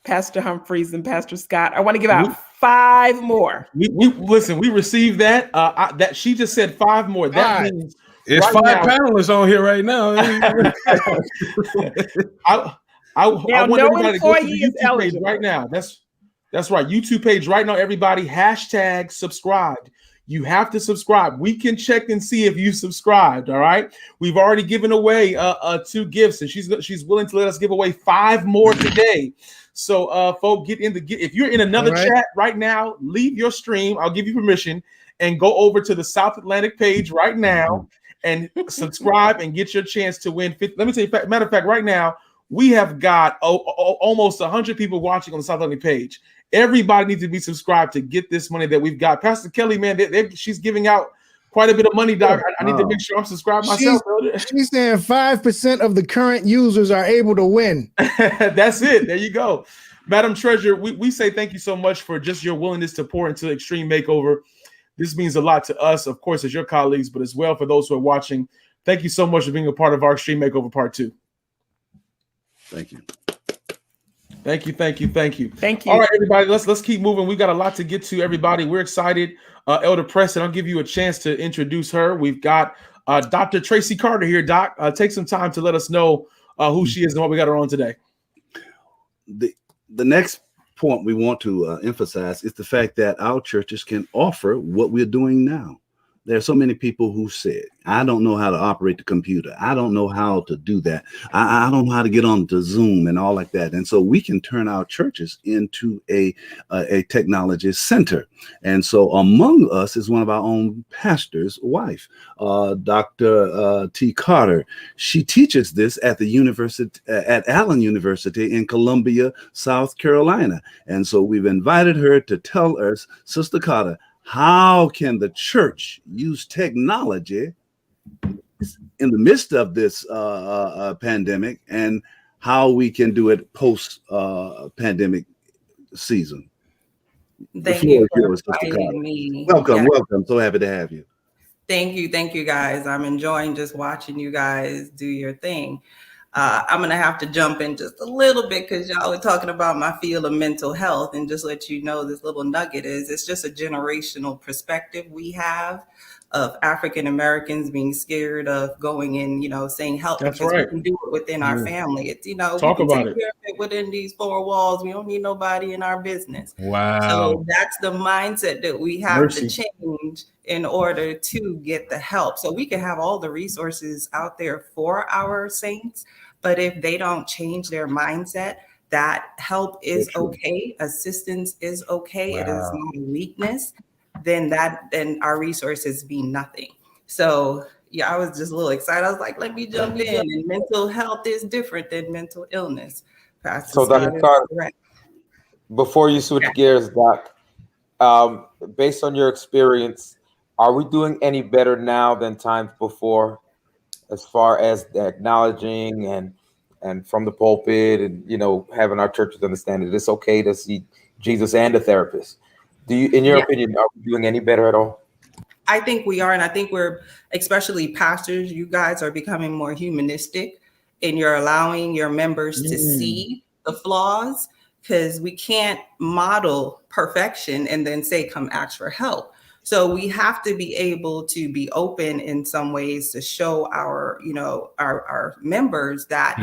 Pastor Humphreys and Pastor Scott, I want to give out 5 more. We listen. We received that. That she just said 5 more. That means it's right 5 panelists on here right now. I want everybody to go to the YouTube eligible. page right now. That's right. YouTube page right now. Everybody #subscribed. You have to subscribe. We can check and see if you subscribed. All right. We've already given away 2 gifts, and she's willing to let us give away 5 more today. So, folks, if you're in another chat right now, leave your stream. I'll give you permission and go over to the South Atlantic page right now and subscribe and get your chance to win. Let me tell you, matter of fact, right now, We have got almost 100 people watching on the South London page. Everybody needs to be subscribed to get this money that we've got. Pastor Kely, man, she's giving out quite a bit of money, Doc. I need to make sure I'm subscribed myself. She's saying 5% of the current users are able to win. That's it. There you go. Madam Treasurer, we say thank you so much for just your willingness to pour into Extreme Makeover. This means a lot to us, of course, as your colleagues, but as well for those who are watching. Thank you so much for being a part of our Extreme Makeover Part 2. Thank you. Thank you. Thank you. All right, everybody, let's keep moving. We got a lot to get to, everybody. We're excited. Elder Preston, I'll give you a chance to introduce her. We've got Dr. Tracey Carter here, Doc. Take some time to let us know who she is and what we got her on today. The next point we want to emphasize is the fact that our churches can offer what we're doing now. There are so many people who said, I don't know how to operate the computer. I don't know how to do that. I don't know how to get on to Zoom and all like that. And so we can turn our churches into a technology center. And so among us is one of our own pastor's wife, Dr. T. Carter. She teaches this at the university, at Allen University in Columbia, South Carolina. And so we've invited her to tell us, Sister Carter, how can the church use technology in the midst of this pandemic, and how we can do it post pandemic season? Thank you for inviting me. Welcome. So happy to have you. Thank you, guys. I'm enjoying just watching you guys do your thing. I'm going to have to jump in just a little bit because y'all are talking about my field of mental health, and just let you know this little nugget it's just a generational perspective we have of African Americans being scared of going in, saying help. That's because right. We can do it within our family. It's, Talk we can about take care of it within these four walls. We don't need nobody in our business. Wow. So that's the mindset that we have to change in order to get the help. So we can have all the resources out there for our saints, but if they don't change their mindset, that help is okay, assistance is okay, it is not a weakness, then our resources mean nothing. So yeah, I was just a little excited. I was like, let me jump in. And mental health is different than mental illness. So Dr. Carter, before you switch gears, Doc, based on your experience, are we doing any better now than times before, as far as acknowledging and from the pulpit and having our churches understand that it's okay to see Jesus and a therapist? Do you, in your opinion, are we doing any better at all? I think we are, and I think we're, especially pastors, you guys are becoming more humanistic, and you're allowing your members to see the flaws, because we can't model perfection and then say, come ask for help. So we have to be able to be open in some ways to show our members that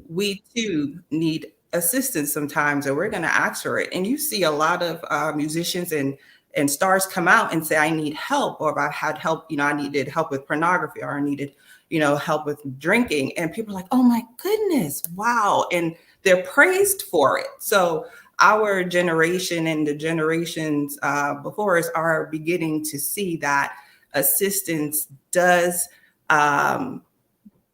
we too need assistance sometimes, and we're going to ask for it. And you see a lot of musicians and stars come out and say, I need help, or if I had help, I needed help with pornography, or I needed, help with drinking. And people are like, oh my goodness, wow. And they're praised for it. So our generation and the generations before us are beginning to see that assistance does,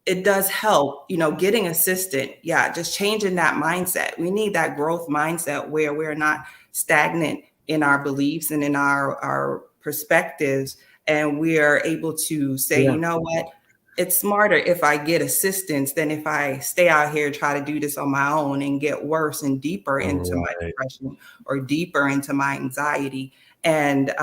it does help, getting assistance. Yeah, just changing that mindset. We need that growth mindset where we're not stagnant in our beliefs and in our perspectives. And we are able to say, you know what? It's smarter if I get assistance than if I stay out here and try to do this on my own and get worse and deeper into my depression or deeper into my anxiety and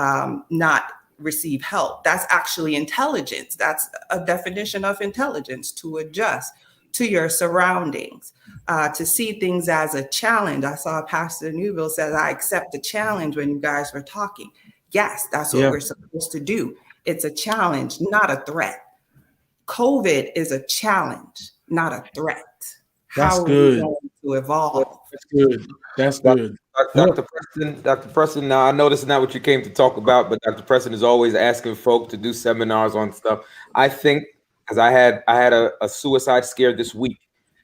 not receive help. That's actually intelligence. That's a definition of intelligence, to adjust to your surroundings, to see things as a challenge. I saw Pastor Newbill says, I accept the challenge when you guys were talking. Yes, that's what we're supposed to do. It's a challenge, not a threat. COVID is a challenge, not a threat. That's How good. are we going to evolve? That's good. That's good. Dr. Preston, now I know this is not what you came to talk about, but Dr. Preston is always asking folk to do seminars on stuff. I think, because I had a suicide scare this week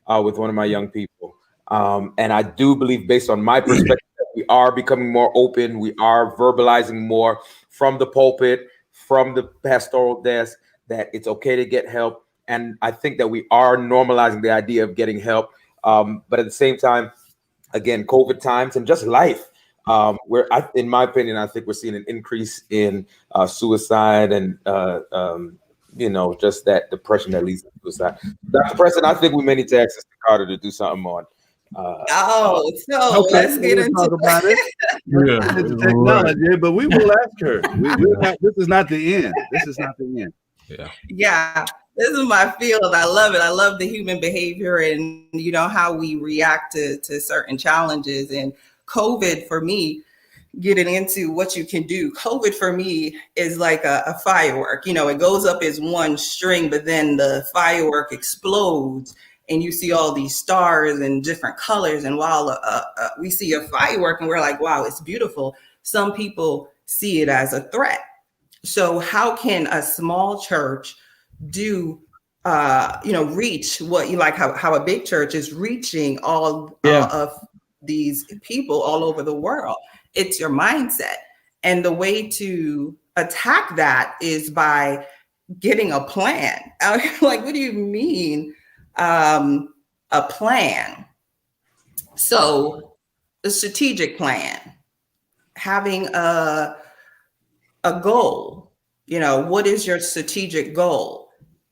with one of my young people. And I do believe, based on my perspective, that we are becoming more open. We are verbalizing more from the pulpit, from the pastoral desk, that it's okay to get help. And I think that we are normalizing the idea of getting help. But at the same time, again, COVID times and just life, in my opinion, I think we're seeing an increase in suicide and just that depression that leads to suicide. Dr. Preston, I think we may need to ask Sister Carter to do something on. Let's get into talk about it. Technology, but we will ask her. This is not the end. This is not the end. Yeah, this is my field. I love it. I love the human behavior and how we react to certain challenges. And COVID for me, getting into what you can do. COVID for me is like a firework. It goes up as one string, but then the firework explodes and you see all these stars and different colors. And while we see a firework and we're like, wow, it's beautiful, some people see it as a threat. So how can a small church do, reach what you like, how a big church is reaching all of these people all over the world? It's your mindset. And the way to attack that is by getting a plan. Like, what do you mean a plan? So a strategic plan, having a goal. What is your strategic goal?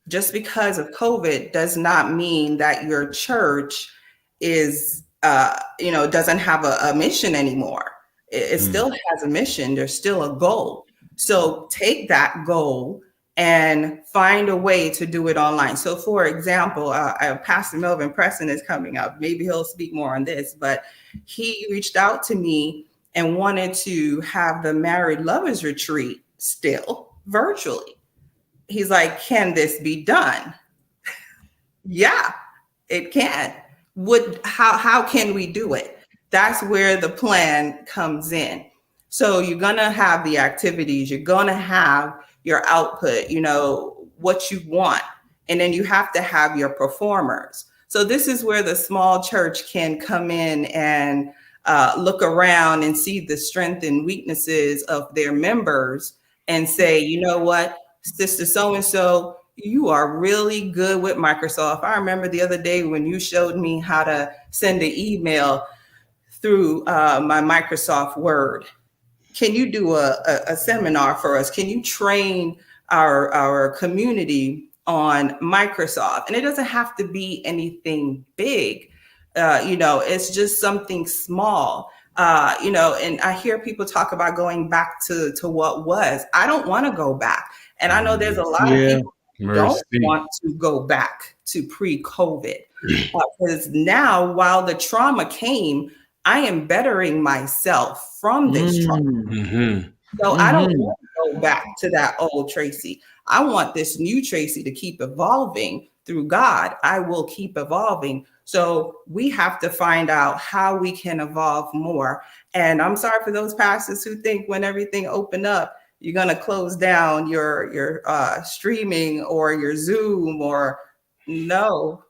Just because of COVID does not mean that your church is, doesn't have a mission anymore. It still has a mission. There's still a goal. So take that goal and find a way to do it online. So for example, Pastor Melvin Preston is coming up. Maybe he'll speak more on this, but he reached out to me and wanted to have the married lovers retreat still virtually. He's like, can this be done? Yeah, it can. How can we do it? That's where the plan comes in. So you're going to have the activities, you're going to have your output, what you want. And then you have to have your performers. So this is where the small church can come in and look around and see the strengths and weaknesses of their members and say, you know what, Sister So-and-so, you are really good with Microsoft. I remember the other day when you showed me how to send an email through my Microsoft Word. Can you do a seminar for us? Can you train our community on Microsoft? And it doesn't have to be anything big. It's just something small. And I hear people talk about going back to what was. I don't want to go back. And I know there's a lot of people who don't want to go back to pre-COVID. Because now, while the trauma came, I am bettering myself from this trauma. So I don't want to go back to that old Tracey. I want this new Tracey to keep evolving through God. I will keep evolving. So we have to find out how we can evolve more. And I'm sorry for those pastors who think when everything opened up, you're going to close down your streaming or your Zoom or no.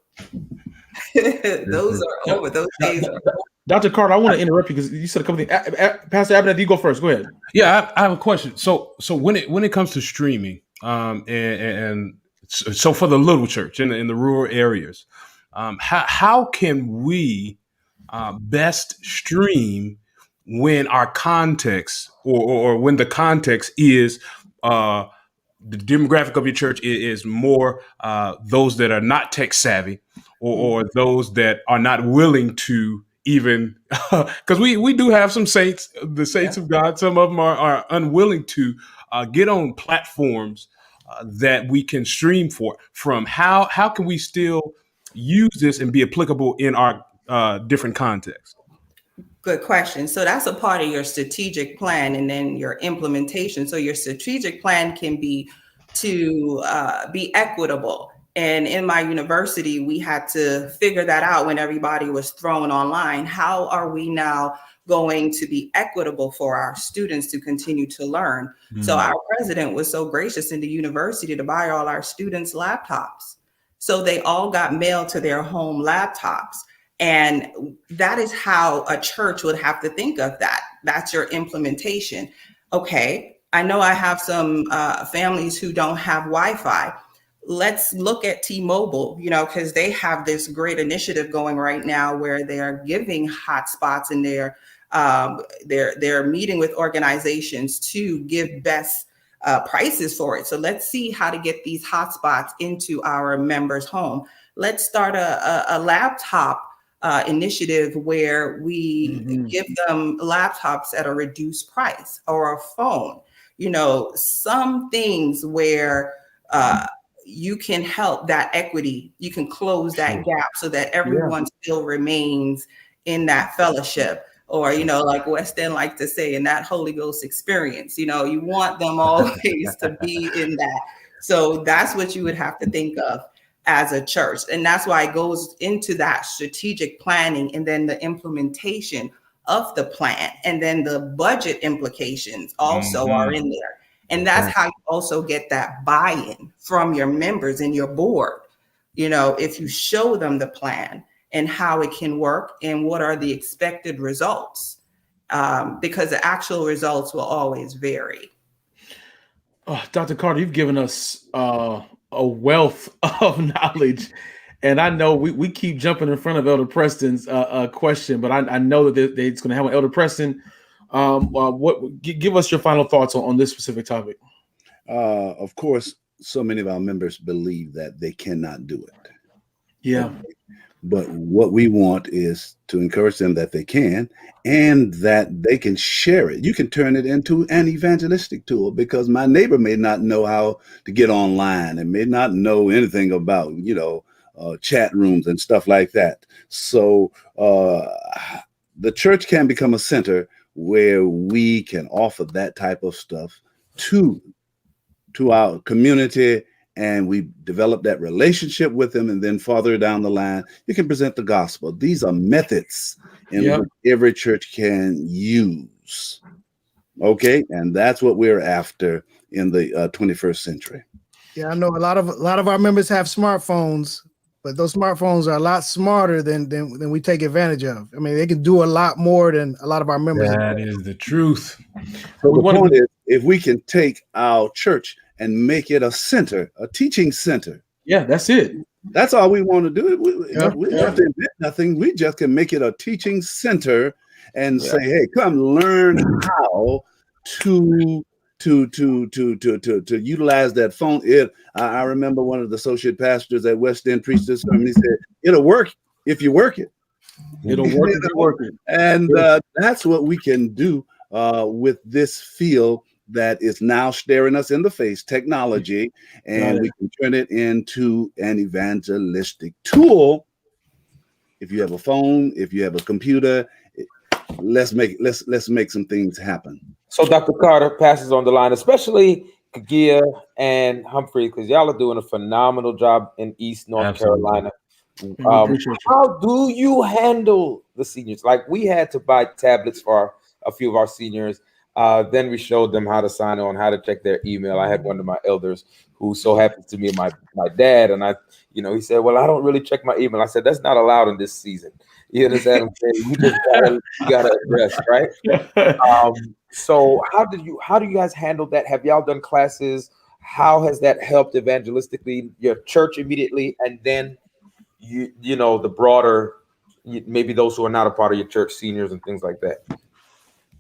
Those are over. Those days are over. Dr. Carter, I want to interrupt you because you said a couple things. Pastor Abernathy, you go first. Go ahead. Yeah, I have a question. So when it comes to streaming, and so for the little church in the rural areas, how can we best stream when our context or when the context is the demographic of your church is more those that are not tech savvy or those that are not willing to even because we do have some saints, the saints of God. Some of them are unwilling to get on platforms that we can stream from. How can we still use this and be applicable in our different contexts? Good question. So that's a part of your strategic plan and then your implementation. So your strategic plan can be to be equitable. And in my university, we had to figure that out when everybody was thrown online. How are we now going to be equitable for our students to continue to learn? Mm-hmm. So our president was so gracious in the university to buy all our students laptops. So they all got mailed to their home laptops. And that is how a church would have to think of that. That's your implementation. Okay, I know I have some families who don't have Wi-Fi. let's look at T-Mobile, because they have this great initiative going right now where they are giving hotspots, and they're meeting with organizations to give best prices for it. So let's see how to get these hotspots into our members' home. Let's start a laptop initiative where we give them laptops at a reduced price, or a phone. Some things where you can help that equity, you can close that gap so that everyone still remains in that fellowship, or like West End like to say, in that Holy Ghost experience. You want them always to be in that. So that's what you would have to think of as a church, and that's why it goes into that strategic planning, and then the implementation of the plan, and then the budget implications also are in there. And that's how you also get that buy-in from your members and your board. If you show them the plan and how it can work and what are the expected results, because the actual results will always vary. Dr. Carter, you've given us a wealth of knowledge. And I know we keep jumping in front of Elder Preston's question, but I know that it's going to have an Elder Preston. Give us your final thoughts on this specific topic. Of course, so many of our members believe that they cannot do it. Yeah. But what we want is to encourage them that they can, and that they can share it. You can turn it into an evangelistic tool, because my neighbor may not know how to get online and may not know anything about, chat rooms and stuff like that. So the church can become a center where we can offer that type of stuff to our community, and we develop that relationship with them, and then farther down the line, you can present the gospel. These are methods in which every church can use. Okay, and that's what we're after in the 21st century. Yeah, I know a lot of our members have smartphones, but those smartphones are a lot smarter than we take advantage of. I mean, they can do a lot more than a lot of our members. That is the truth. So the point is, if we can take our church and make it a center, a teaching center. Yeah, that's it. That's all we want to do. We have to invent nothing. We just can make it a teaching center and say, hey, come learn how to utilize that phone. I remember one of the associate pastors at West End preached this sermon. He said, it'll work if you work it. It'll work if you work it. And that's what we can do with this field that is now staring us in the face, technology, and we can turn it into an evangelistic tool. If you have a phone, if you have a computer, let's make some things happen. So Dr. Carter passes on the line, especially Kaggia and Humphreys, because y'all are doing a phenomenal job in East North Carolina. How do you handle the seniors? Like, we had to buy tablets for a few of our seniors. Then we showed them how to sign on, how to check their email. I had one of my elders who so happens to be my dad, and he said, well, I don't really check my email. I said, that's not allowed in this season. You understand what I'm saying? You just gotta address, right? So how do you guys handle that? Have y'all done classes? How has that helped evangelistically your church immediately, and then the broader, maybe those who are not a part of your church, seniors and things like that?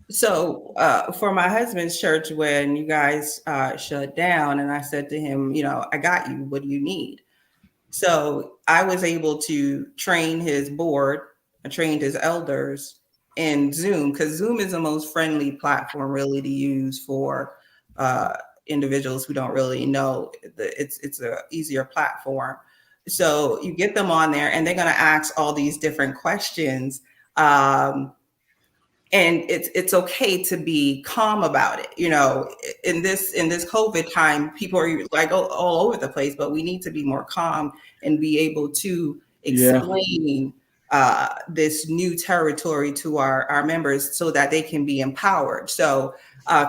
So for my husband's church, when you guys shut down, and I said to him, I got you. What do you need? So I was able to train his board. I trained his elders in Zoom, because Zoom is the most friendly platform really to use for individuals who don't really know. It's an easier platform. So you get them on there, and they're going to ask all these different questions. And it's okay to be calm about it. In this COVID time, people are like all over the place, but we need to be more calm and be able to explain this new territory to our members so that they can be empowered. So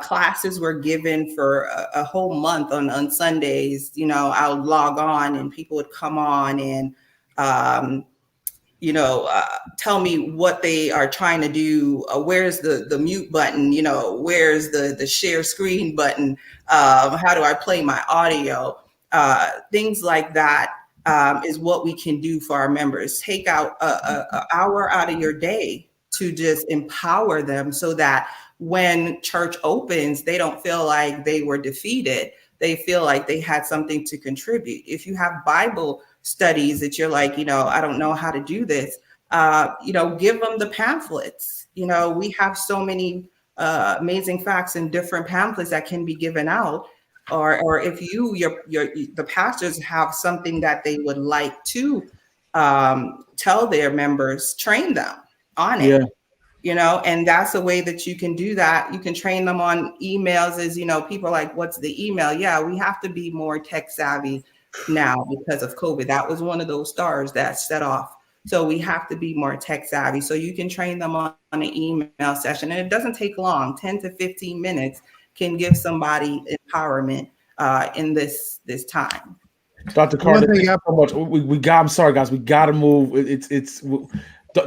classes were given for a whole month on Sundays. I'll log on and people would come on and tell me what they are trying to do. Where's the mute button? Where's the share screen button? How do I play my audio? things like that is what we can do for our members. Take out an hour out of your day to just empower them so that when church opens, they don't feel like they were defeated. They feel like they had something to contribute. If you have Bible studies that you're like, I don't know how to do this, give them the pamphlets. We have so many amazing facts and different pamphlets that can be given out. Or if the pastors have something that they would like to tell their members, train them on it. And that's a way that you can do that. You can train them on emails. People are like, what's the email? Yeah, we have to be more tech savvy now because of COVID. That was one of those stars that set off. So we have to be more tech savvy. So you can train them on an email session, and it doesn't take long. 10 to 15 minutes can give somebody empowerment in this time. Dr. Carter, thank you so much. I'm sorry, guys. We got to move.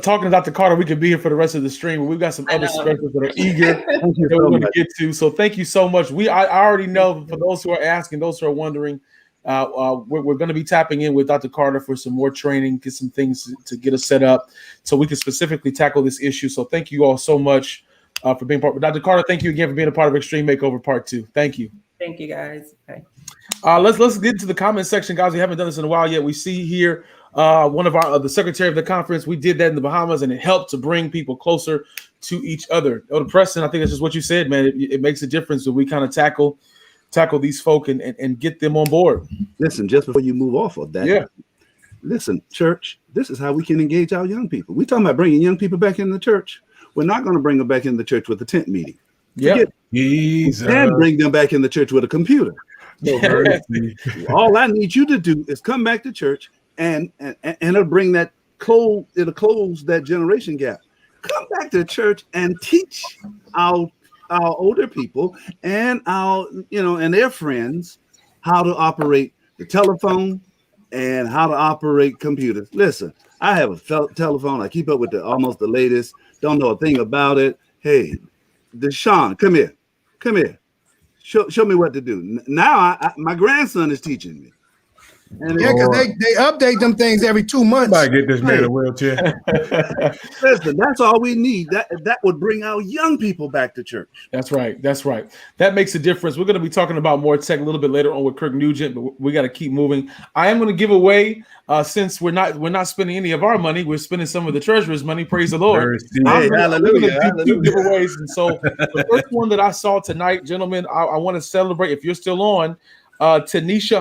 Talking to Dr. Carter, we could be here for the rest of the stream, but we've got some other specialists that are eager that we want to get to. So thank you so much. I already know, for those who are asking, those who are wondering, we're going to be tapping in with Dr. Carter for some more training, get some things to get us set up so we can specifically tackle this issue. So thank you all so much for being part. Dr. Carter, thank you again for being a part of Extreme Makeover Part 2. Thank you. Thank you, guys. Okay. Let's get to the comment section, guys. We haven't done this in a while yet. We see here one of the secretary of the conference. We did that in the Bahamas, and it helped to bring people closer to each other. Elder Preston, I think that's just what you said, man. It makes a difference when we kind of tackle these folk and get them on board. Listen, just before you move off of that, listen, church, this is how we can engage our young people. We're talking about bringing young people back into the church. We're not going to bring them back in the church with a tent meeting. Yeah, we can bring them back in the church with a computer. So all I need you to do is come back to church and it'll bring that it'll close that generation gap. Come back to church and teach our older people and and their friends how to operate the telephone and how to operate computers. Listen, I have a telephone. I keep up with almost the latest. Don't know a thing about it. Hey, Deshaun, come here. Show me what to do. Now my grandson is teaching me. And because they update them things every 2 months. Might get this man a wheelchair. Listen, that's all we need. That would bring our young people back to church. That's right. That makes a difference. We're going to be talking about more tech a little bit later on with Kirk Nugent, but we got to keep moving. I am going to give away, since we're not spending any of our money, we're spending some of the treasurer's money. Praise the Lord. Hey, hallelujah. Two giveaways. And so the first one that I saw tonight, gentlemen, I want to celebrate. If you're still on, Tanisha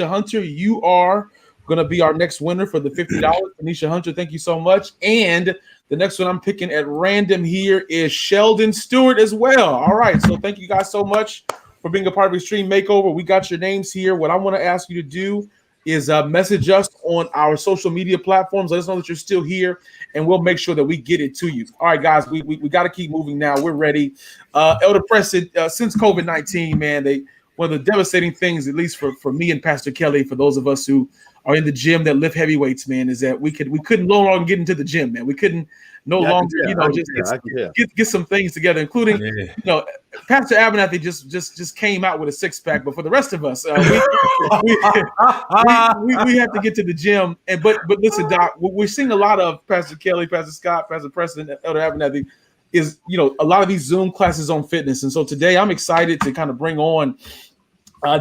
Hunter, you are going to be our next winner for the $50. Tanisha Hunter, thank you so much. And the next one I'm picking at random here is Sheldon Stewart as well. All right, so thank you guys so much for being a part of Extreme Makeover. We got your names here. What I want to ask you to do is message us on our social media platforms. Let us know that you're still here, and we'll make sure that we get it to you. All right, guys, we got to keep moving now. We're ready. Elder Preston, since COVID-19, man, one of the devastating things, at least for me and Pastor Kely, for those of us who are in the gym that lift heavy weights, man, is that we couldn't no longer get into the gym, man. We couldn't longer get some things together, including Pastor Abernathy just came out with a 6-pack, but for the rest of us, we have to get to the gym. But listen, Doc, we're seeing a lot of Pastor Kely, Pastor Scott, Pastor Preston, Elder Abernathy is a lot of these Zoom classes on fitness, and so today I'm excited to kind of bring on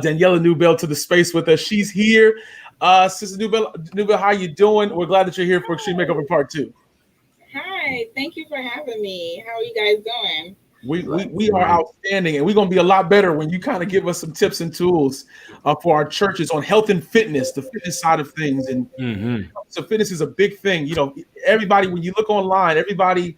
Daniella Newbill to the space with us. She's here. Sister Newbill, how you doing? We're glad that you're here for Extreme Makeover Part 2. Hi, thank you for having me. How are you guys doing? We are outstanding, and we're going to be a lot better when you kind of give us some tips and tools for our churches on health and fitness, the fitness side of things. And so fitness is a big thing. Everybody, when you look online, everybody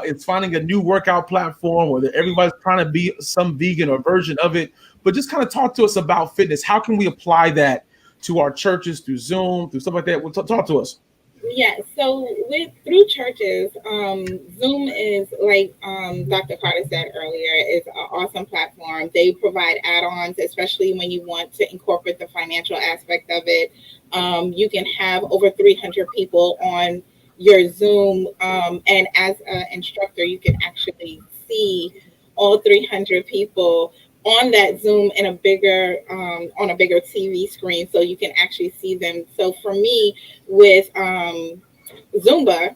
is finding a new workout platform, or that everybody's trying to be some vegan or version of it. But just kind of talk to us about fitness. How can we apply that to our churches through Zoom, through stuff like that? Talk to us. Yeah, so through churches, Zoom is, like Dr. Carter said earlier, is an awesome platform. They provide add-ons, especially when you want to incorporate the financial aspect of it. You can have over 300 people on your Zoom, and as an instructor, you can actually see all 300 people on that Zoom in a bigger on a bigger TV screen, so you can actually see them. So for me, with Zumba,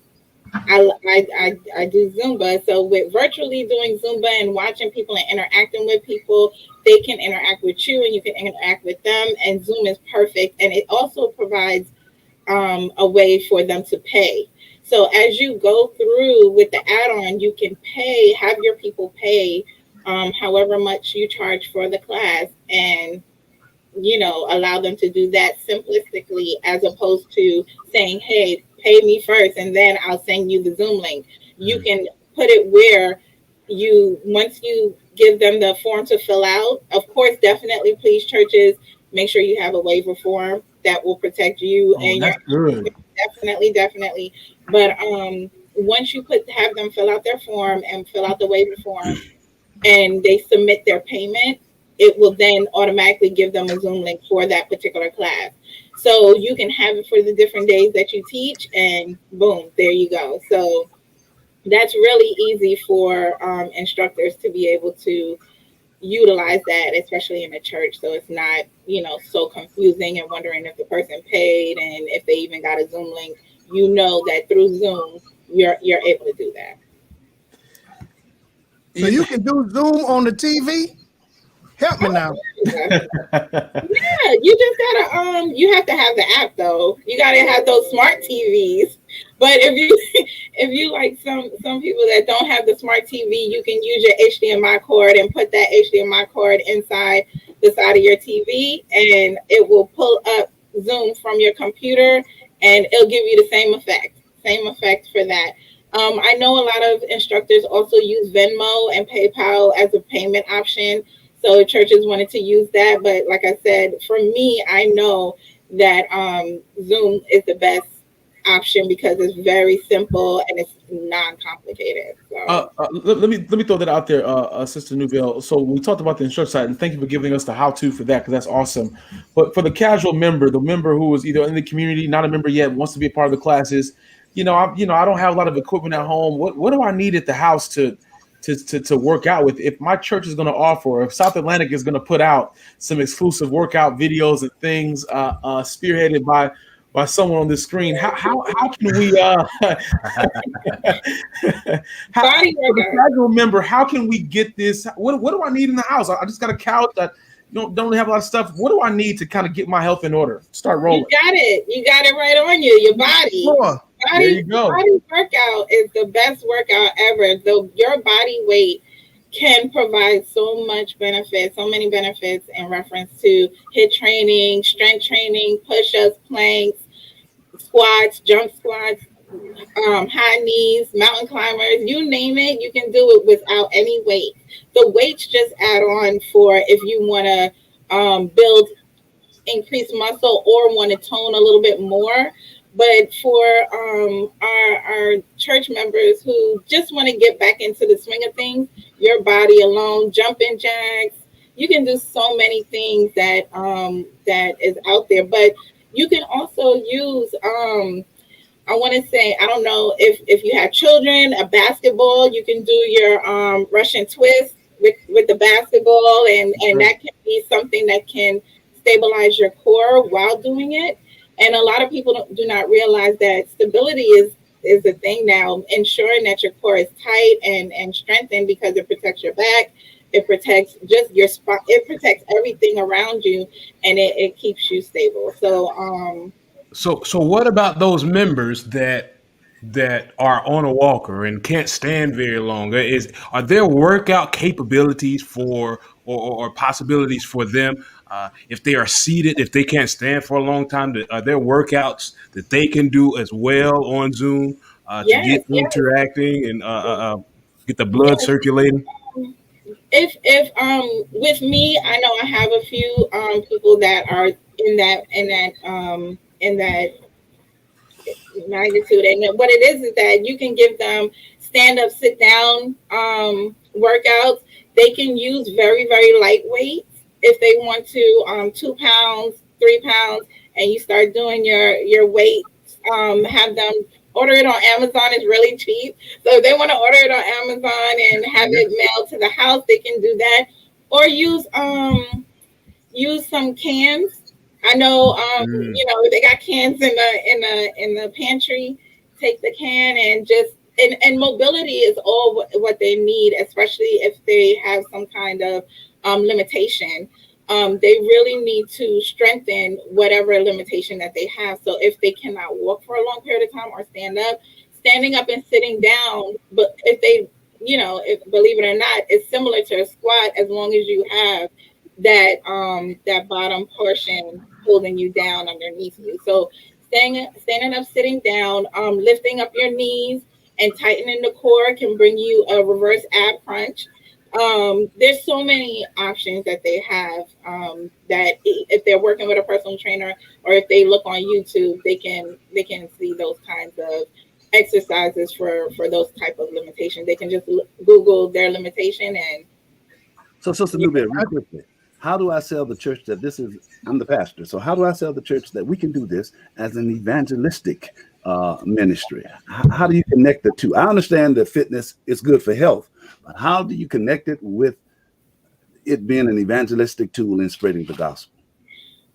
I do Zumba. So with virtually doing Zumba and watching people and interacting with people, they can interact with you and you can interact with them. And Zoom is perfect, and it also provides a way for them to pay. So as you go through with the add-on, you can pay, have your people pay however much you charge for the class, and allow them to do that simplistically, as opposed to saying, hey, pay me first and then I'll send you the Zoom link. You can put it where once you give them the form to fill out, of course, definitely, please, churches, make sure you have a waiver form that will protect you and your definitely. But once you have them fill out their form and fill out the waiver form, and they submit their payment, it will then automatically give them a Zoom link for that particular class. So you can have it for the different days that you teach, and boom, there you go. So that's really easy for instructors to be able to utilize that, especially in a church. So it's not, so confusing and wondering if the person paid and if they even got a Zoom link. That through Zoom, you're able to do that. So you can do Zoom on the TV? Help me now. Yeah, you just gotta you have to have the app though. You gotta have those smart TVs. But if you like some people that don't have the smart TV, you can use your HDMI cord and put that HDMI cord inside the side of your TV, and it will pull up Zoom from your computer, and it'll give you the same effect for that. I know a lot of instructors also use Venmo and PayPal as a payment option. So churches wanted to use that. But like I said, for me, I know that Zoom is the best option because it's very simple and it's non-complicated. So. Let me throw that out there, Sister Newbill. So we talked about the instructor side, and thank you for giving us the how-to for that, because that's awesome. But for the casual member, the member who is either in the community, not a member yet, wants to be a part of the classes, I don't have a lot of equipment at home. What do I need at the house to work out with? If my church is going to offer, or if South Atlantic is going to put out some exclusive workout videos and things spearheaded by someone on the screen, how can we remember, how can we get this? What do I need in the house? I just got a couch that don't have a lot of stuff. What do I need to kind of get my health in order? Start rolling. You got it right on you. Your body. Sure. There you go. Body workout is the best workout ever. Though your body weight can provide so many benefits in reference to HIIT training, strength training, push-ups, planks, squats, jump squats, high knees, mountain climbers, you name it, you can do it without any weight. The weights just add on for if you want to build increased muscle or want to tone a little bit more. But for our church members who just want to get back into the swing of things, your body alone, jumping jacks, you can do so many things that is out there. But you can also use, I want to say, I don't know if you have children, a basketball, you can do your Russian twist with the basketball, and that can be something that can stabilize your core while doing it. And a lot of people do not realize that stability is a thing now, ensuring that your core is tight and strengthened, because it protects your back, it protects just your spine, it protects everything around you, and it keeps you stable. So what about those members that are on a walker and can't stand very long? Are there workout capabilities for or possibilities for them if they are seated, if they can't stand for a long time? Are there workouts that they can do as well on Zoom to get interacting and get the blood circulating? If with me, I know I have a few people that are in that magnitude, and what it is that you can give them stand up, sit down workouts. They can use very, very light weights if they want to, 2 pounds, 3 pounds, and you start doing your weights. Have them order it on Amazon. It's really cheap. So if they want to order it on Amazon and have it mailed to the house, they can do that. or use some cans. I know they got cans in the pantry. Take the can and just and mobility is all what they need, especially if they have some kind of limitation. They really need to strengthen whatever limitation that they have. So if they cannot walk for a long period of time or standing up and sitting down, but if they, if believe it or not, it's similar to a squat as long as you have that bottom portion holding you down underneath you. So standing up, sitting down, lifting up your knees and tightening the core can bring you a reverse ab crunch. There's so many options that they have that if they're working with a personal trainer or if they look on YouTube, they can see those kinds of exercises for those type of limitations. They can just Google their limitation and. So Sister Newbill, real quickly, how do I sell the church that I'm the pastor, so how do I sell the church that we can do this as an evangelistic ministry? How do you connect the two? I understand that fitness is good for health, but how do you connect it with it being an evangelistic tool in spreading the gospel?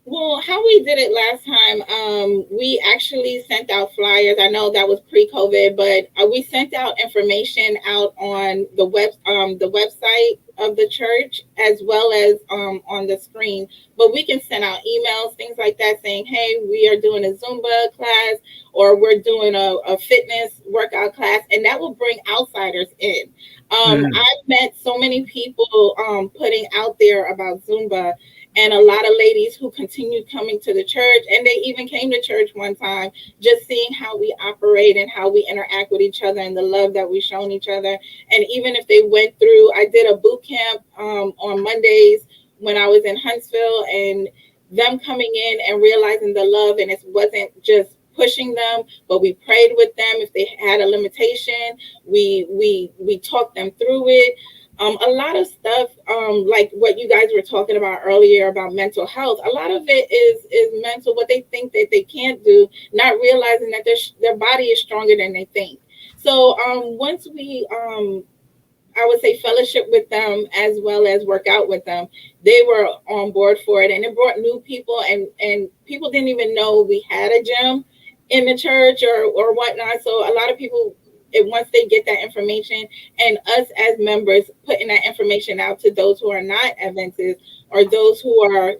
Well, how we did it last time, we actually sent out flyers. I know that was pre-COVID, but we sent out information out on the website of the church as well as on the screen. But we can send out emails, things like that, saying, "Hey, we are doing a Zumba class, or we're doing a fitness workout class," and that will bring outsiders in. I've met so many people putting out there about Zumba. And a lot of ladies who continued coming to the church, and they even came to church one time, just seeing how we operate and how we interact with each other and the love that we've shown each other. And even if they went through, I did a boot camp on Mondays when I was in Huntsville, and them coming in and realizing the love, and it wasn't just pushing them, but we prayed with them. If they had a limitation, we talked them through it. A lot of stuff, like what you guys were talking about earlier about mental health, a lot of it is mental, what they think that they can't do, not realizing that their body is stronger than they think. So once we, I would say, fellowship with them as well as work out with them, they were on board for it. And it brought new people, and people didn't even know we had a gym in the church or whatnot. So a lot of people, once they get that information, and us as members putting that information out to those who are not Adventists or those who are,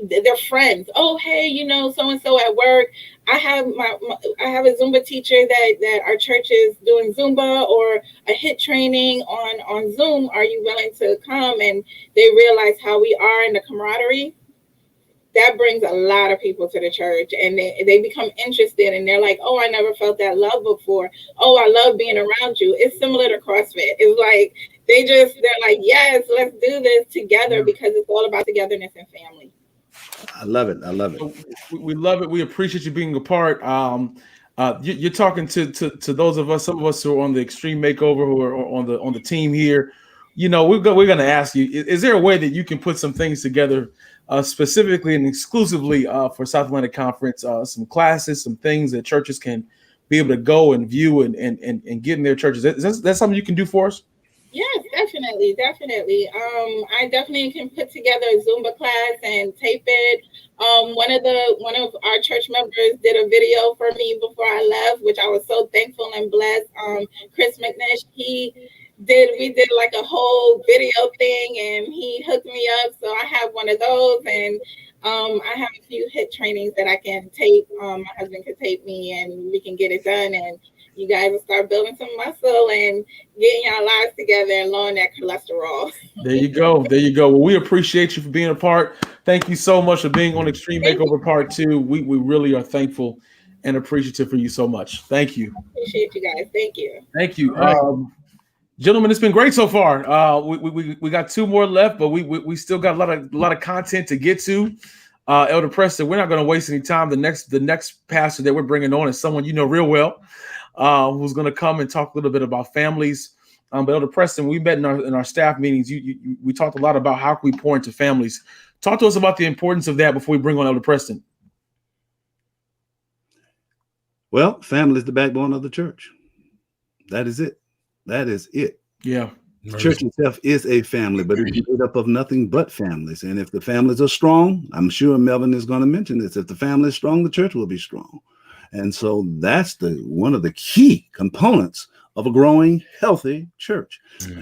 their friends. Oh, hey, so and so at work, I have a Zumba teacher that our church is doing Zumba or a HIIT training on Zoom. Are you willing to come? And they realize how we are in the camaraderie. That brings a lot of people to the church, and they become interested, and they're like, "Oh, I never felt that love before. Oh, I love being around you." It's similar to CrossFit. It's like they're like, "Yes, let's do this together," because it's all about togetherness and family. I love it. I love it. We love it. We appreciate you being a part. You're talking to those of us, some of us who are on the Extreme Makeover, who are on the team here. We're going to ask you: is there a way that you can put some things together? Specifically and exclusively for South Atlantic Conference, some classes, some things that churches can be able to go and view and get in their churches. Is that something you can do for us? Yes, definitely. I definitely can put together a Zumba class and tape it. One of our church members did a video for me before I left, which I was so thankful and blessed. Chris McNish, we did like a whole video thing, and he hooked me up. So I have one of those, and I have a few HIIT trainings that I can tape. My husband could tape me, and we can get it done, and you guys will start building some muscle and getting your lives together and lowering that cholesterol. There you go. Well, we appreciate you for being a part. Thank you so much for being on Extreme Makeover Part 2. We really are thankful and appreciative for you so much. Thank you. Appreciate you guys. Thank you. Thank you. Gentlemen, it's been great so far. We got 2 more left, but we still got a lot of content to get to. Elder Preston, we're not going to waste any time. The next pastor that we're bringing on is someone you know real well, who's going to come and talk a little bit about families. But Elder Preston, we met in our staff meetings. We talked a lot about how can we pour into families. Talk to us about the importance of that before we bring on Elder Preston. Well, family is the backbone of the church. That is it. Yeah. The church itself is a family, but it's made up of nothing but families. And if the families are strong, I'm sure Melvin is going to mention this. If the family is strong, the church will be strong. And so that's one of the key components of a growing, healthy church,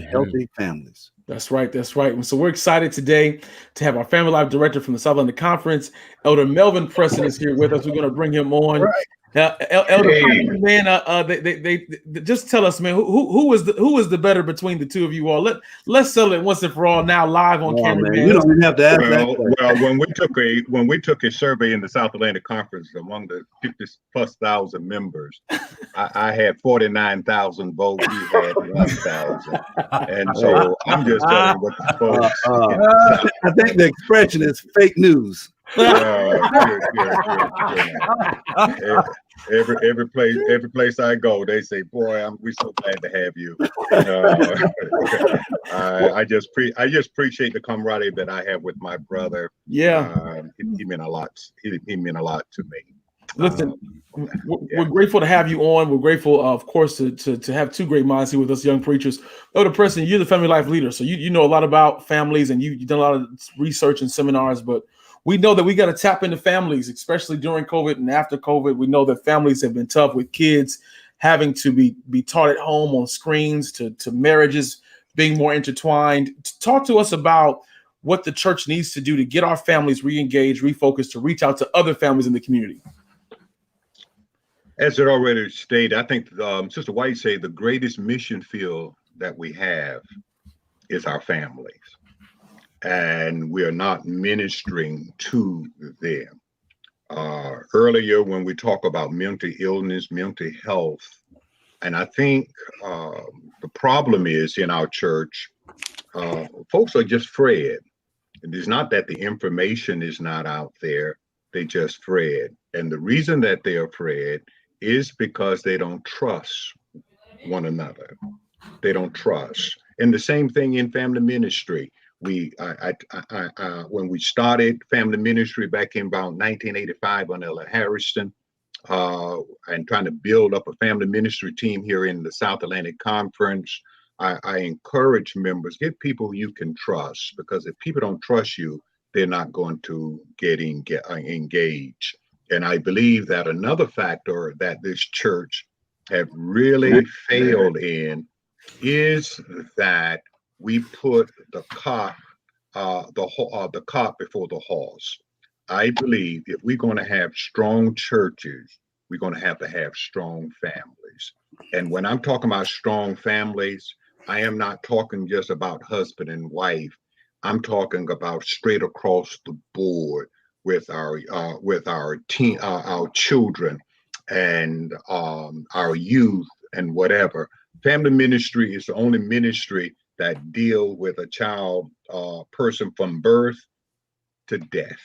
healthy families. That's right. That's right. So we're excited today to have our Family Life Director from the South Atlantic Conference, Elder Melvin Preston, is here with us. We're going to bring him on. Right. Elder Preston, man, they just tell us, man, who is the better between the two of you all? Let's settle it once and for all now, live on camera. Man. You don't even have to ask that. Well, when we took a survey in the South Atlantic Conference among the 50,000+ members, I had 49,000 votes. He had 1,000, and so I'm just telling you what the folks. I think the expression is fake news. Good. Every place I go, they say, "Boy, we're so glad to have you." I just appreciate the camaraderie that I have with my brother. Yeah, he meant a lot. He meant a lot to me. Listen, we're grateful to have you on. We're grateful, of course, to have two great minds here with us, young preachers. Elder Preston, you're the family life leader, so you know a lot about families, and you've done a lot of research and seminars, but we know that we got to tap into families, especially during COVID and after COVID. We know that families have been tough with kids having to be taught at home on screens, to marriages being more intertwined. Talk to us about what the church needs to do to get our families re-engaged, refocused, to reach out to other families in the community. As it already stated, I think Sister White said the greatest mission field that we have is our families. And we are not ministering to them. Earlier, when we talk about mental illness, mental health, and I think the problem is in our church, folks are just afraid. It's not that the information is not out there, they just afraid. And the reason that they're afraid is because they don't trust one another. They don't trust. And the same thing in family ministry. When we started family ministry back in about 1985 on Ella Harrison, and trying to build up a family ministry team here in the South Atlantic Conference, I encourage members, get people you can trust, because if people don't trust you, they're not going to get engaged. And I believe that another factor that this church have really failed in is that we put the cart before the horse. I believe if we're going to have strong churches, we're going to have strong families. And when I'm talking about strong families, I am not talking just about husband and wife. I'm talking about straight across the board with our children and our youth and whatever. Family ministry is the only ministry that deal with a child person from birth to death.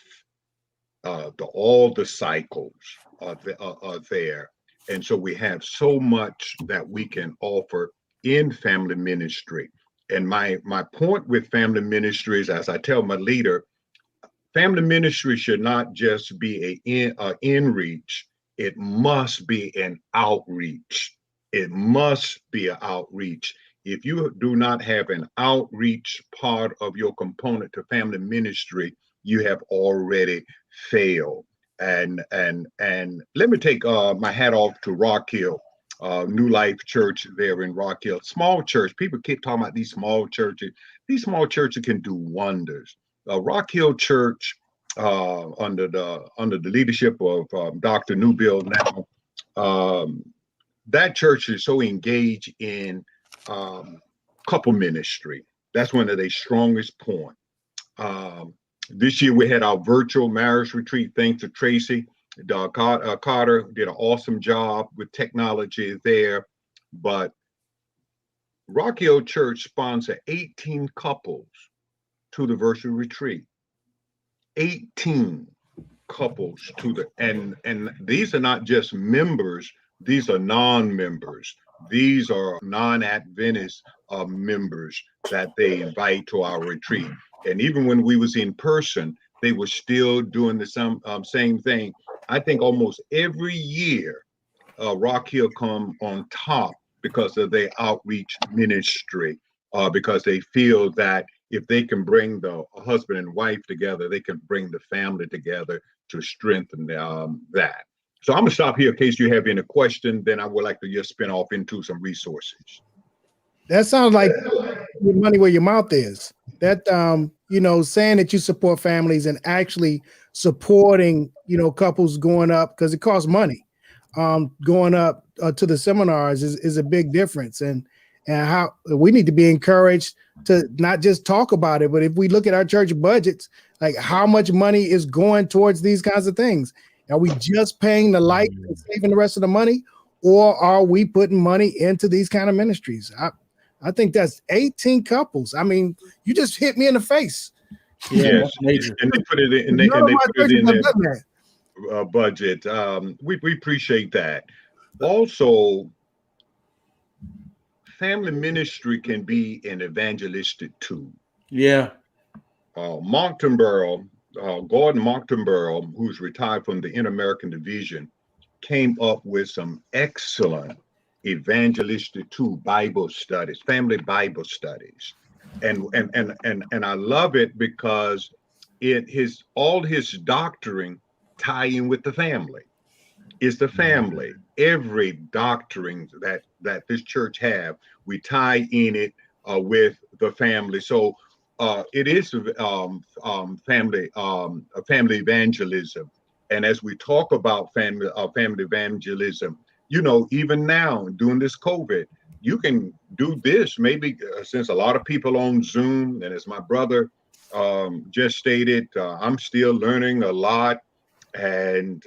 All the cycles are there. And so we have so much that we can offer in family ministry. And my point with family ministries, as I tell my leader, family ministry should not just be an in-reach, it must be an outreach. It must be an outreach. If you do not have an outreach part of your component to family ministry, you have already failed. And let me take my hat off to Rock Hill, New Life Church there in Rock Hill. Small church. People keep talking about these small churches. These small churches can do wonders. Rock Hill Church, under the leadership of Dr. Newbill now, that church is so engaged in couple ministry. That's one of their strongest points. This year we had our virtual marriage retreat. Thanks to Tracey Carter, did an awesome job with technology there. But Rock Hill Church sponsored 18 couples to the virtual retreat. 18 couples to the and these are not just members, these are non-members. These are non-Adventist members that they invite to our retreat. And even when we was in person, they were still doing the same thing. I think almost every year, Rock Hill come on top because of their outreach ministry. because they feel that if they can bring the husband and wife together, they can bring the family together to strengthen that. So I'm gonna stop here in case you have any question. Then I would like to just spin off into some resources. That sounds like your money where your mouth is. That saying that you support families and actually supporting couples going up, because it costs money. Going up to the seminars is a big difference, and how we need to be encouraged to not just talk about it, but if we look at our church budgets, like how much money is going towards these kinds of things. Are we just paying the light and saving the rest of the money, or are we putting money into these kind of ministries? I think that's 18 couples. I mean, you just hit me in the face. Yes, and they put it in, they put it in their budget. We appreciate that. Also, family ministry can be an evangelistic tool. Yeah. Gordon Monkenborough, who's retired from the Inter-American Division, came up with some excellent evangelistic tool, Bible studies, family Bible studies. And I love it because all his doctrine tie in with the family. It's the family. Every doctrine that this church have, we tie in it with the family. So it is family evangelism. And as we talk about family evangelism, even now during this COVID, you can do this. Maybe since a lot of people on Zoom, and as my brother just stated, I'm still learning a lot. And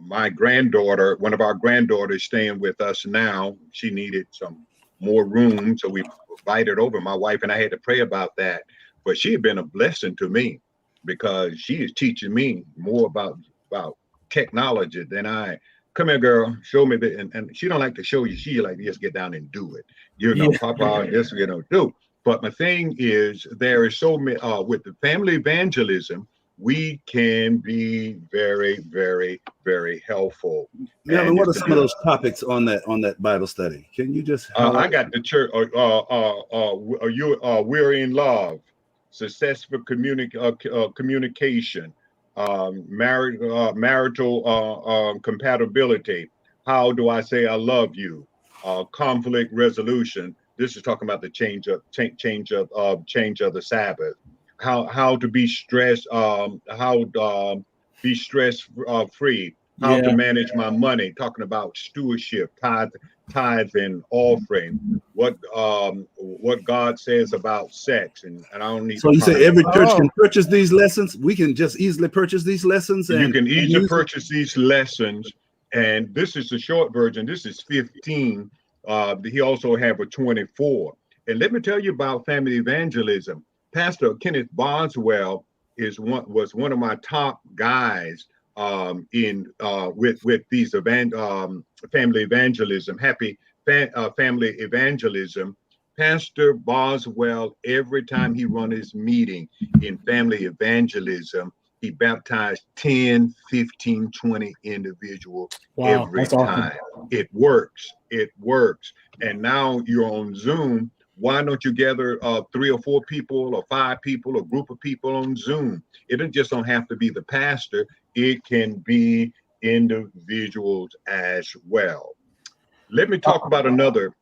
my granddaughter, one of our granddaughters, staying with us now. She needed some more room, so we invited over. My wife and I had to pray about that, but she had been a blessing to me because she is teaching me more about technology than I. Come here, girl, show me that. And she don't like to show you. She like to just get down and do it. Papa, this do. But my thing is, there is so many with the family evangelism. We can be very, very, very helpful. Melvin, what are some of those topics on that Bible study? Can you just? I got the church. We're in love, successful communication, marital compatibility. How do I say I love you? Conflict resolution. This is talking about the change of the Sabbath. How to be stress be stress free, how to manage my money, talking about stewardship, tithes and offering, what God says about sex, and I don't need. So you say every church can purchase these lessons? We can just easily purchase these lessons. You can easily purchase these lessons, and this is the short version. This is 15. He also have a 24. And let me tell you about family evangelism. Pastor Kenneth Boswell was one of my top guys with these family evangelism, family evangelism. Pastor Boswell, every time he run his meeting in family evangelism, he baptized 10, 15, 20 individuals every time. Awesome. It works. And now you're on Zoom. Why don't you gather 3 or 4 people or 5 people, a group of people on Zoom? It just don't have to be the pastor. It can be individuals as well. Let me talk about another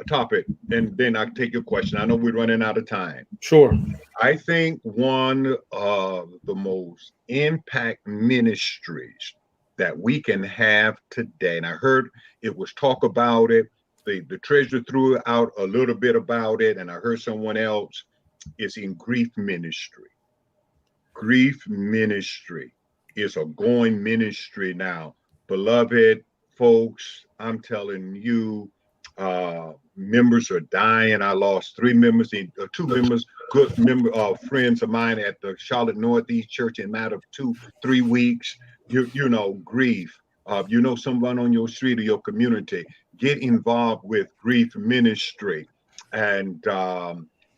topic, and then I'll take your question. I know we're running out of time. Sure. I think one of the most impact ministries that we can have today, and I heard it was talk about it, the treasurer threw out a little bit about it, and I heard someone else, is in grief ministry. Grief ministry is a going ministry now. Beloved folks, I'm telling you, members are dying. I lost 3 members, 2 members, good friends of mine at the Charlotte Northeast Church in a matter of 2-3 weeks. You know, grief. You know someone on your street or your community, get involved with grief ministry. And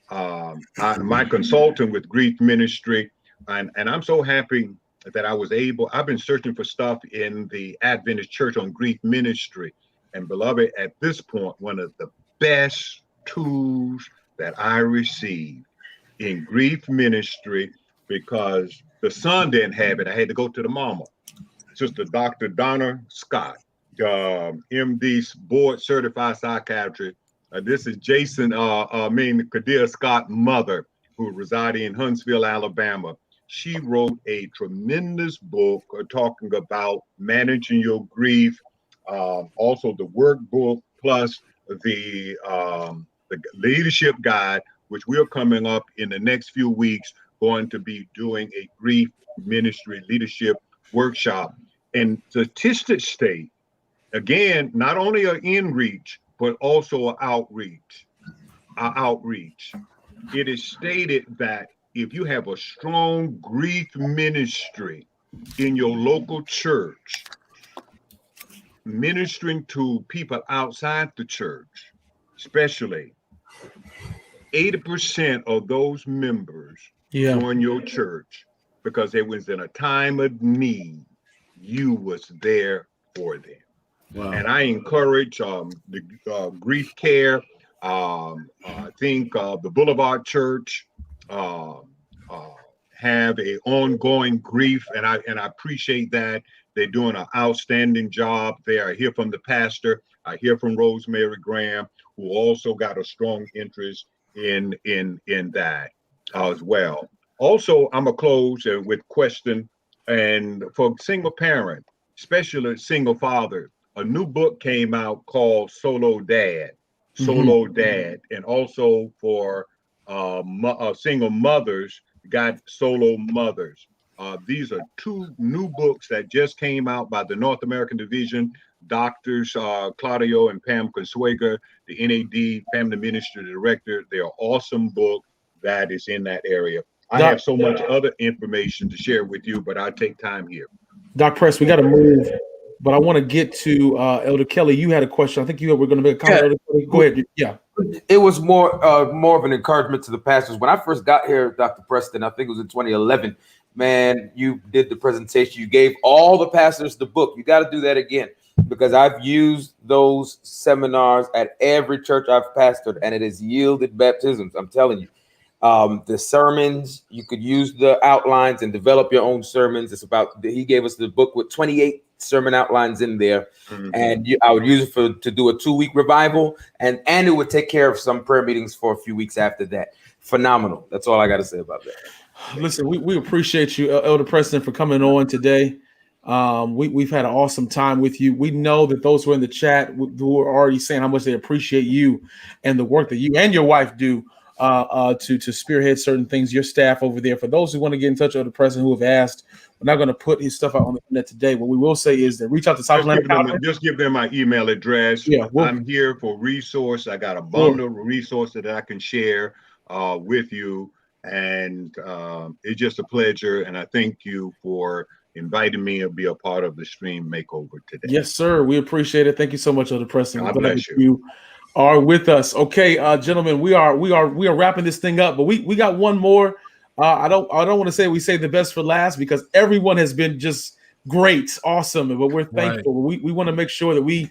my consultant with grief ministry, and I'm so happy that I've been searching for stuff in the Adventist church on grief ministry. And beloved, at this point, one of the best tools that I received in grief ministry because the son didn't have it. I had to go to the mama, Sister Dr. Donna Scott, MD, board certified psychiatrist. This is Kaggia Scott's mother, who resided in Huntsville, Alabama. She wrote a tremendous book talking about managing your grief, also the workbook, plus the leadership guide, which we're coming up in the next few weeks, going to be doing a grief ministry leadership workshop. And statistics state, again, not only an in reach, but also an outreach. It is stated that if you have a strong grief ministry in your local church, ministering to people outside the church, especially 80% of those members join your church because it was in a time of need. You was there for them. Wow. And I encourage the grief care. I think the Boulevard Church have a ongoing grief, and I appreciate that. They're doing an outstanding job there. I hear from the pastor. I hear from Rosemary Graham, who also got a strong interest in that as well. Also, I'm gonna close with question, and for single parent, especially single father, a new book came out called Solo Dad, and also for single mothers, got Solo Mothers. These are two new books that just came out by the North American Division, Doctors Claudio and Pam Consuegra, the NAD Family Ministry Director. They're an awesome book that is in that area. I have so much other information to share with you, but I'll take time here. Doc Press, we got to move, but I want to get to Elder Kely. You had a question. I think you were going to make a comment. Yeah. Go ahead. Yeah. It was more of an encouragement to the pastors. When I first got here, Dr. Preston, I think it was in 2011, man, you did the presentation. You gave all the pastors the book. You got to do that again, because I've used those seminars at every church I've pastored, and it has yielded baptisms. I'm telling you. The sermons, you could use the outlines and develop your own sermons. He gave us the book with 28 sermon outlines in there, and I would use it to do a 2-week revival, and it would take care of some prayer meetings for a few weeks after that. Phenomenal. That's all I got to say about that. Listen, we appreciate you, Elder Preston, for coming on today. We've had an awesome time with you. We know that those who are in the chat who are already saying how much they appreciate you and the work that you and your wife do to spearhead certain things, your staff over there. For those who want to get in touch with the president who have asked, we're not going to put his stuff out on the internet today. What we will say is that reach out to South Atlanta. Just give them my email address. Yeah, I'm here for resource. I got a bundle of resources that I can share with you. And it's just a pleasure. And I thank you for inviting me to be a part of the Stream Makeover today. Yes, sir. We appreciate it. Twant you so much, Elder Preston. God bless you. Are with us. Okay, gentlemen, we are wrapping this thing up, but we got one more. I don't want to say we save the best for last, because everyone has been just great, awesome, but we're thankful. Right. We want to make sure that we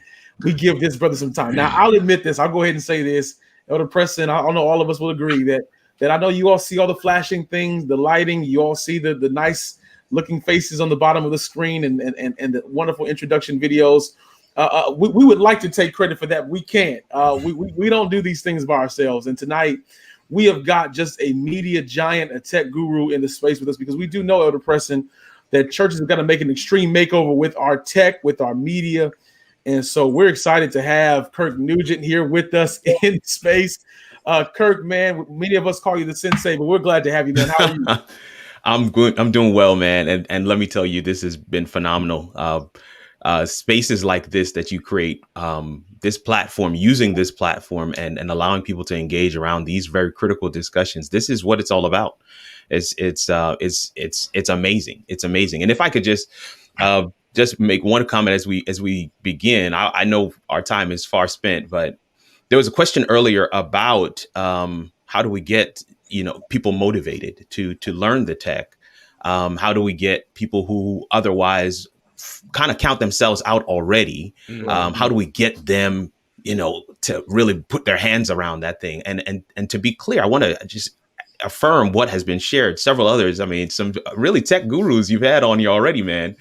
give this brother some time. Now, I'll admit this. I'll go ahead and say this, Elder Preston. I know all of us will agree that I know you all see all the flashing things, the lighting. You all see the nice looking faces on the bottom of the screen and the wonderful introduction videos. We would like to take credit for that. We can't. We don't do these things by ourselves. And tonight we have got just a media giant, a tech guru in the space with us, because we do know, Elder Preston, that churches have got to make an extreme makeover with our tech, with our media. And so we're excited to have Kirk Nugent here with us in space. Kirk, man, many of us call you the sensei, but we're glad to have you, man. How are you? I'm good. I'm doing well, man. And let me tell you, this has been phenomenal. Spaces like this that you create, this platform, using this platform and allowing people to engage around these very critical discussions. This is what it's all about. It's amazing. It's amazing. And if I could just make one comment as we begin, I know our time is far spent, but there was a question earlier about how do we get people motivated to learn the tech? How do we get people who otherwise kind of count themselves out already? How do we get them to really put their hands around that thing. And to be clear, I want to just affirm what has been shared. Several others, I mean, some really tech gurus you've had on here already, man.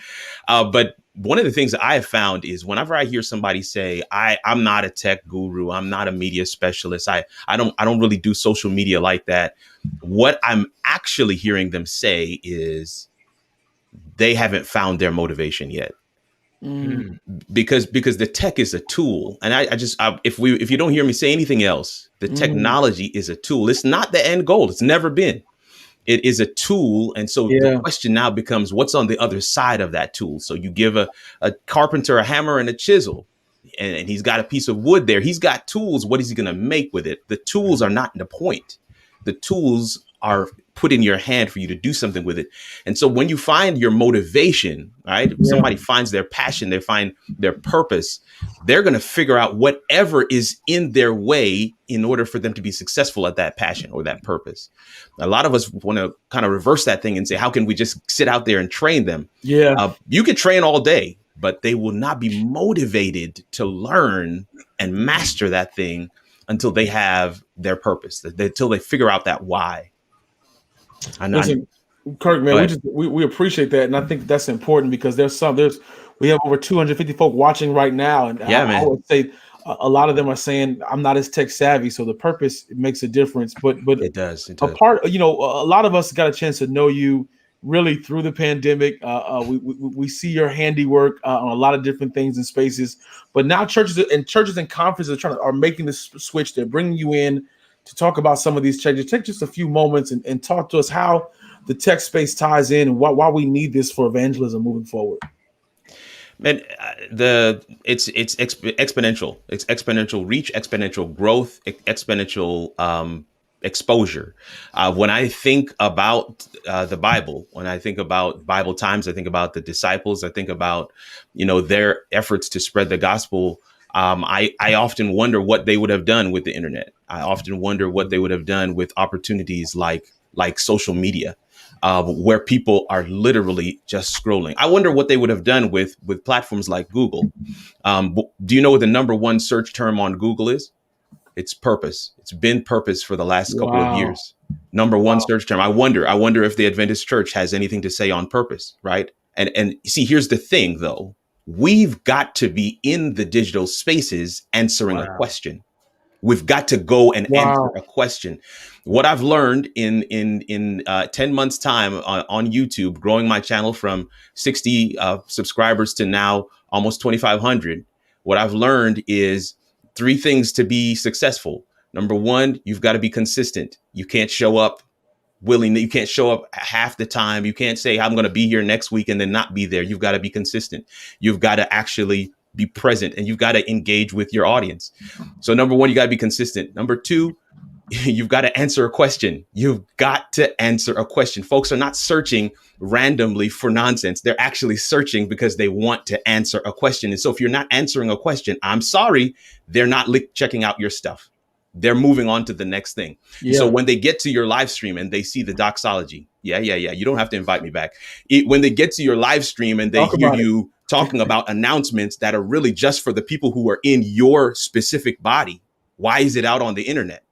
But one of the things that I have found is whenever I hear somebody say, I'm not a tech guru, I'm not a media specialist, I don't really do social media like that. What I'm actually hearing them say is they haven't found their motivation yet. Because the tech is a tool, and if you don't hear me say anything else, the technology is a tool. It's not the end goal. It's never been. It is a tool, and so the question now becomes, what's on the other side of that tool? So you give a carpenter a hammer and a chisel, and he's got a piece of wood there. He's got tools. What is he going to make with it? The tools are not the point. The tools are put in your hand for you to do something with it. And so when you find your motivation, right? If somebody finds their passion, they find their purpose, they're going to figure out whatever is in their way in order for them to be successful at that passion or that purpose. A lot of us want to kind of reverse that thing and say, how can we just sit out there and train them? You can train all day, but they will not be motivated to learn and master that thing until they have their purpose, until they figure out that why. Listen, Kirk, man, we appreciate that, and I think that's important because we have over 250 folk watching right now, and I would say a lot of them are saying I'm not as tech savvy, so the purpose makes a difference. But it does. A lot of us got a chance to know you really through the pandemic. We see your handiwork on a lot of different things and spaces, but now churches and conferences are making this switch. They're bringing you in to talk about some of these changes. Take just a few moments and talk to us how the tech space ties in and why we need this for evangelism moving forward. Man, it's exponential. It's exponential reach, exponential growth, exponential exposure. When I think about the Bible, when I think about Bible times, I think about the disciples. I think about their efforts to spread the gospel. I often wonder what they would have done with the internet. I often wonder what they would have done with opportunities like social media, where people are literally just scrolling. I wonder what they would have done with platforms like Google. Do you know what the number one search term on Google is? It's purpose. It's been purpose for the last couple of years. Number one search term. I wonder if the Adventist Church has anything to say on purpose, right? And see, here's the thing, though. We've got to be in the digital spaces answering a question. We've got to go and answer a question. What I've learned in 10 months time on YouTube, growing my channel from 60 subscribers to now almost 2,500. What I've learned is 3 things to be successful. Number 1, you've got to be consistent. You can't show up willingly. You can't show up half the time. You can't say, I'm going to be here next week and then not be there. You've got to be consistent. You've got to actually be present, and you've got to engage with your audience. So number 1, you got to be consistent. Number 2, you've got to answer a question. You've got to answer a question. Folks are not searching randomly for nonsense. They're actually searching because they want to answer a question. And so if you're not answering a question, I'm sorry, they're not checking out your stuff. They're moving on to the next thing. So when they get to your live stream and they see the doxology, you don't have to invite me back. When they get to your live stream and they hear you talking about announcements that are really just for the people who are in your specific body, why is it out on the internet?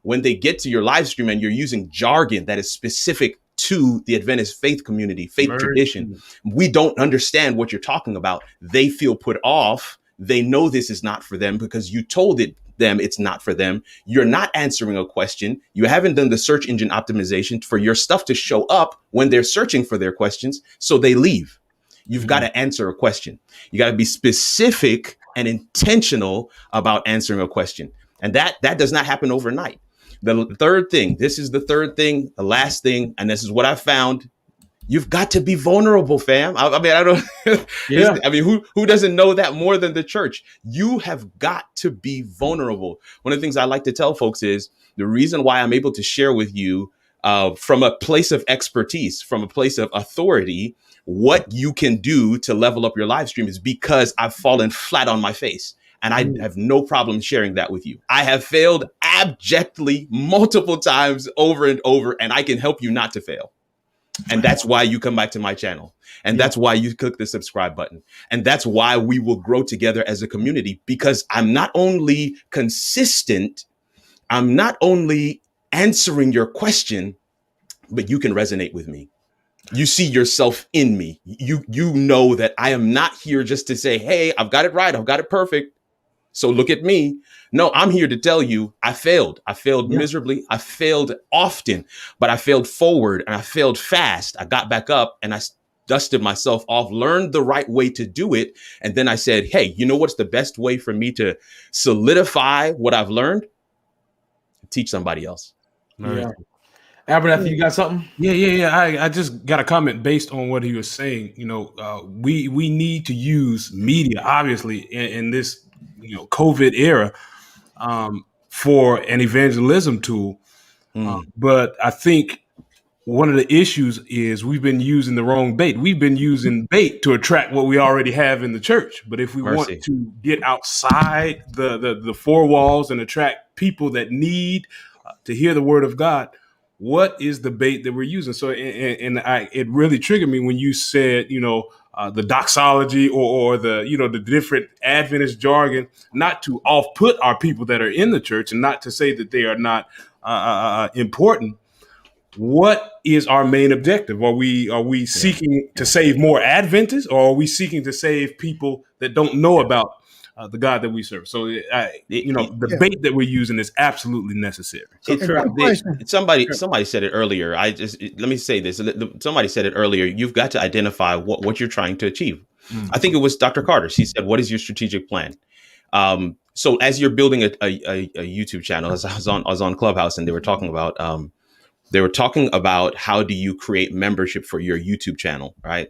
When they get to your live stream and you're using jargon that is specific to the Adventist faith community, faith tradition, we don't understand what you're talking about. They feel put off. They know this is not for them because you told them it's not for them. You're not answering a question. You haven't done the search engine optimization for your stuff to show up when they're searching for their questions. So they leave. You've got to answer a question. You got to be specific and intentional about answering a question. And that does not happen overnight. The third thing, the last thing, and this is what I found. You've got to be vulnerable, fam. I mean, who doesn't know that more than the church? You have got to be vulnerable. One of the things I like to tell folks is the reason why I'm able to share with you from a place of expertise, from a place of authority, what you can do to level up your live stream is because I've fallen flat on my face. And I have no problem sharing that with you. I have failed abjectly multiple times over and over, and I can help you not to fail. And that's why you come back to my channel. And that's why you click the subscribe button. And that's why we will grow together as a community, because I'm not only consistent, I'm not only answering your question, but you can resonate with me. You see yourself in me. You know that I am not here just to say, hey, I've got it right, I've got it perfect, so look at me. No, I'm here to tell you I failed. I failed miserably. I failed often, but I failed forward and I failed fast. I got back up and I dusted myself off, learned the right way to do it. And then I said, hey, you know what's the best way for me to solidify what I've learned? Teach somebody else. Yeah. Abernathy, you got something? Yeah. I just got a comment based on what he was saying. You know, we need to use media, obviously, in this COVID era, for an evangelism tool. But I think one of the issues is we've been using the wrong bait. We've been using bait to attract what we already have in the church. But if we want to get outside the four walls and attract people that need to hear the word of God, what is the bait that we're using? So, it really triggered me when you said, the doxology or the different Adventist jargon, not to off-put our people that are in the church and not to say that they are not important. What is our main objective? Are we seeking to save more Adventists, or are we seeking to save people that don't know about the God that we serve? So, the bait that we're using is absolutely necessary. Somebody said it earlier. Let me say this. Somebody said it earlier. You've got to identify what you're trying to achieve. I think it was Dr. Carter. She said, "What is your strategic plan?" So as you're building a YouTube channel, as I was on Clubhouse, and they were talking about how do you create membership for your YouTube channel, right?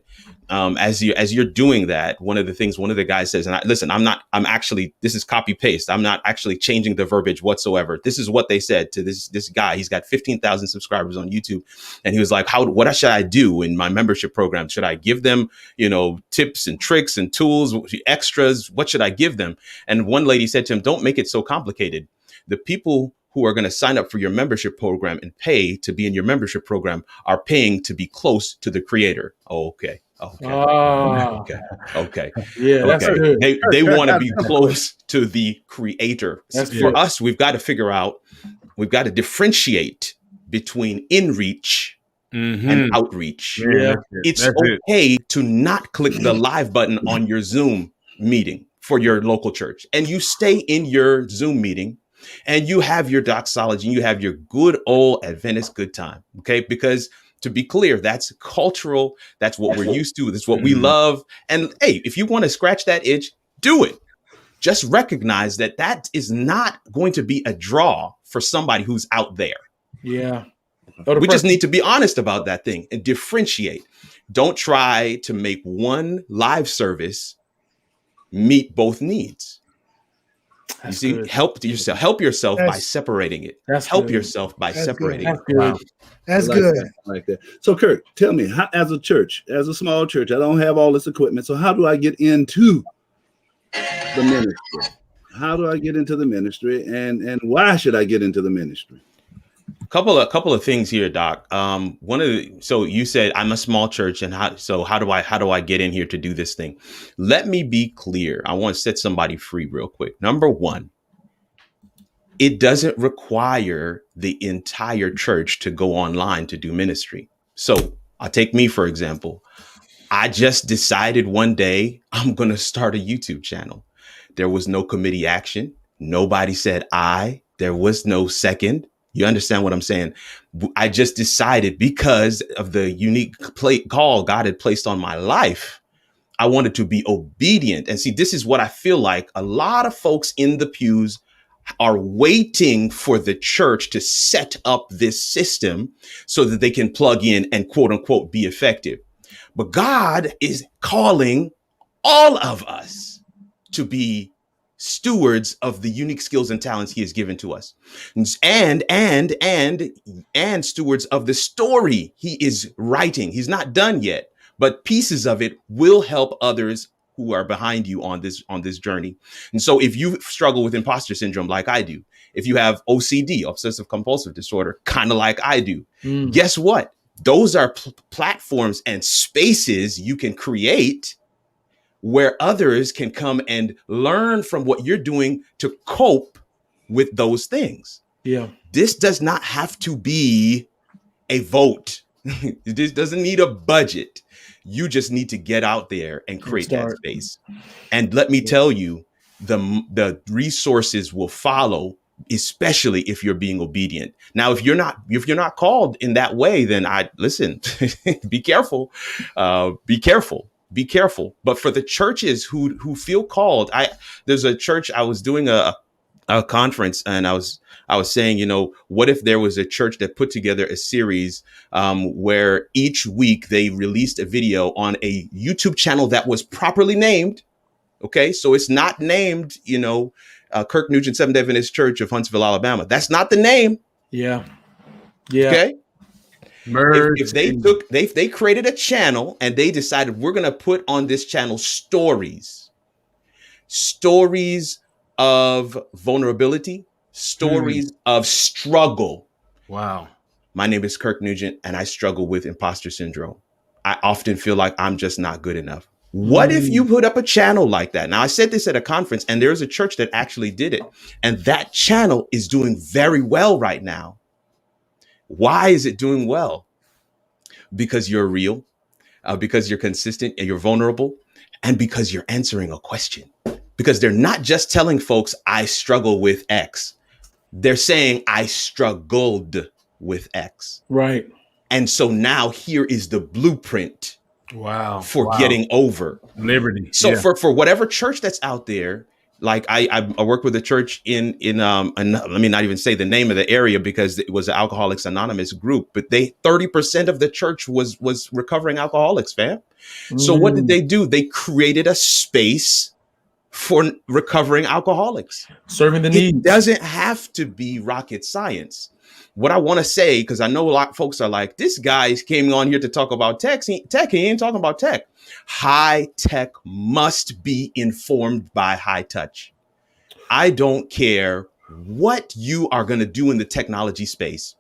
As you're doing that, one of the guys says, this is copy paste. I'm not actually changing the verbiage whatsoever. This is what they said to this guy. He's got 15,000 subscribers on YouTube. And he was like, what should I do in my membership program? Should I give them, tips and tricks and tools, extras? What should I give them? And one lady said to him, don't make it so complicated. The people who are going to sign up for your membership program and pay to be in your membership program are paying to be close to the creator. Okay. Yeah, that's good. They want to be close to the creator. For us, we've got to differentiate between in-reach and outreach. It's okay to not click the live button on your Zoom meeting for your local church, and you stay in your Zoom meeting and you have your doxology and you have your good old Adventist good time. Okay. Because to be clear, that's cultural. That's what we're used to. That's what we love. And hey, if you want to scratch that itch, do it. Just recognize that is not going to be a draw for somebody who's out there. Yeah. We just need to be honest about that thing and differentiate. Don't try to make one live service meet both needs. That's you see, good. help yourself by separating it. Help yourself by separating it. Wow. That's good. Like that. So, Kirk, tell me, how, as a church, as a small church, I don't have all this equipment. So, how do I get into the ministry? How do I get into the ministry, and why should I get into the ministry? Couple of things here, Doc. So you said I'm a small church, and how do I get in here to do this thing? Let me be clear. I want to set somebody free real quick. Number one, it doesn't require the entire church to go online to do ministry. So I'll take me, for example. I just decided one day I'm going to start a YouTube channel. There was no committee action. Nobody said aye. There was no second. You understand what I'm saying? I just decided, because of the unique call God had placed on my life, I wanted to be obedient. And see, this is what I feel like a lot of folks in the pews are waiting for the church to set up this system so that they can plug in and quote unquote be effective. But God is calling all of us to be stewards of the unique skills and talents he has given to us, and stewards of the story he is writing. He's not done yet, but pieces of it will help others who are behind you on this journey. And so if you struggle with imposter syndrome like I do, if you have OCD, obsessive compulsive disorder, kind of like I do, guess what? Those are platforms and spaces you can create where others can come and learn from what you're doing to cope with those things. Yeah. This does not have to be a vote. This doesn't need a budget. You just need to get out there and create that space. And let me tell you, the resources will follow, especially if you're being obedient. Now, if you're not called in that way, then listen, be careful. Be careful. But for the churches who feel called, there's a church, I was doing a conference, and I was saying, what if there was a church that put together a series where each week they released a video on a YouTube channel that was properly named. Okay, so it's not named, Kirk Nugent Seventh-day Adventist Church of Huntsville, Alabama. That's not the name. Yeah. Okay. If they created a channel and they decided we're going to put on this channel stories of vulnerability, stories of struggle. Wow. My name is Kirk Nugent, and I struggle with imposter syndrome. I often feel like I'm just not good enough. What if you put up a channel like that? Now, I said this at a conference, and there's a church that actually did it. And that channel is doing very well right now. Why is it doing well? Because you're real, because you're consistent, and you're vulnerable, and because you're answering a question. Because they're not just telling folks, I struggle with X. They're saying, I struggled with X. Right. And so now here is the blueprint for getting over liberty. So for whatever church that's out there, like I work with a church in and let me not even say the name of the area because it was an Alcoholics Anonymous group, but 30% of the church was recovering alcoholics, fam. So what did they do? They created a space for recovering alcoholics, serving the needs. It doesn't have to be rocket science. What I want to say, because I know a lot of folks are like, this guy came on here to talk about tech. He ain't talking about tech. High tech must be informed by high touch. I don't care what you are going to do in the technology space.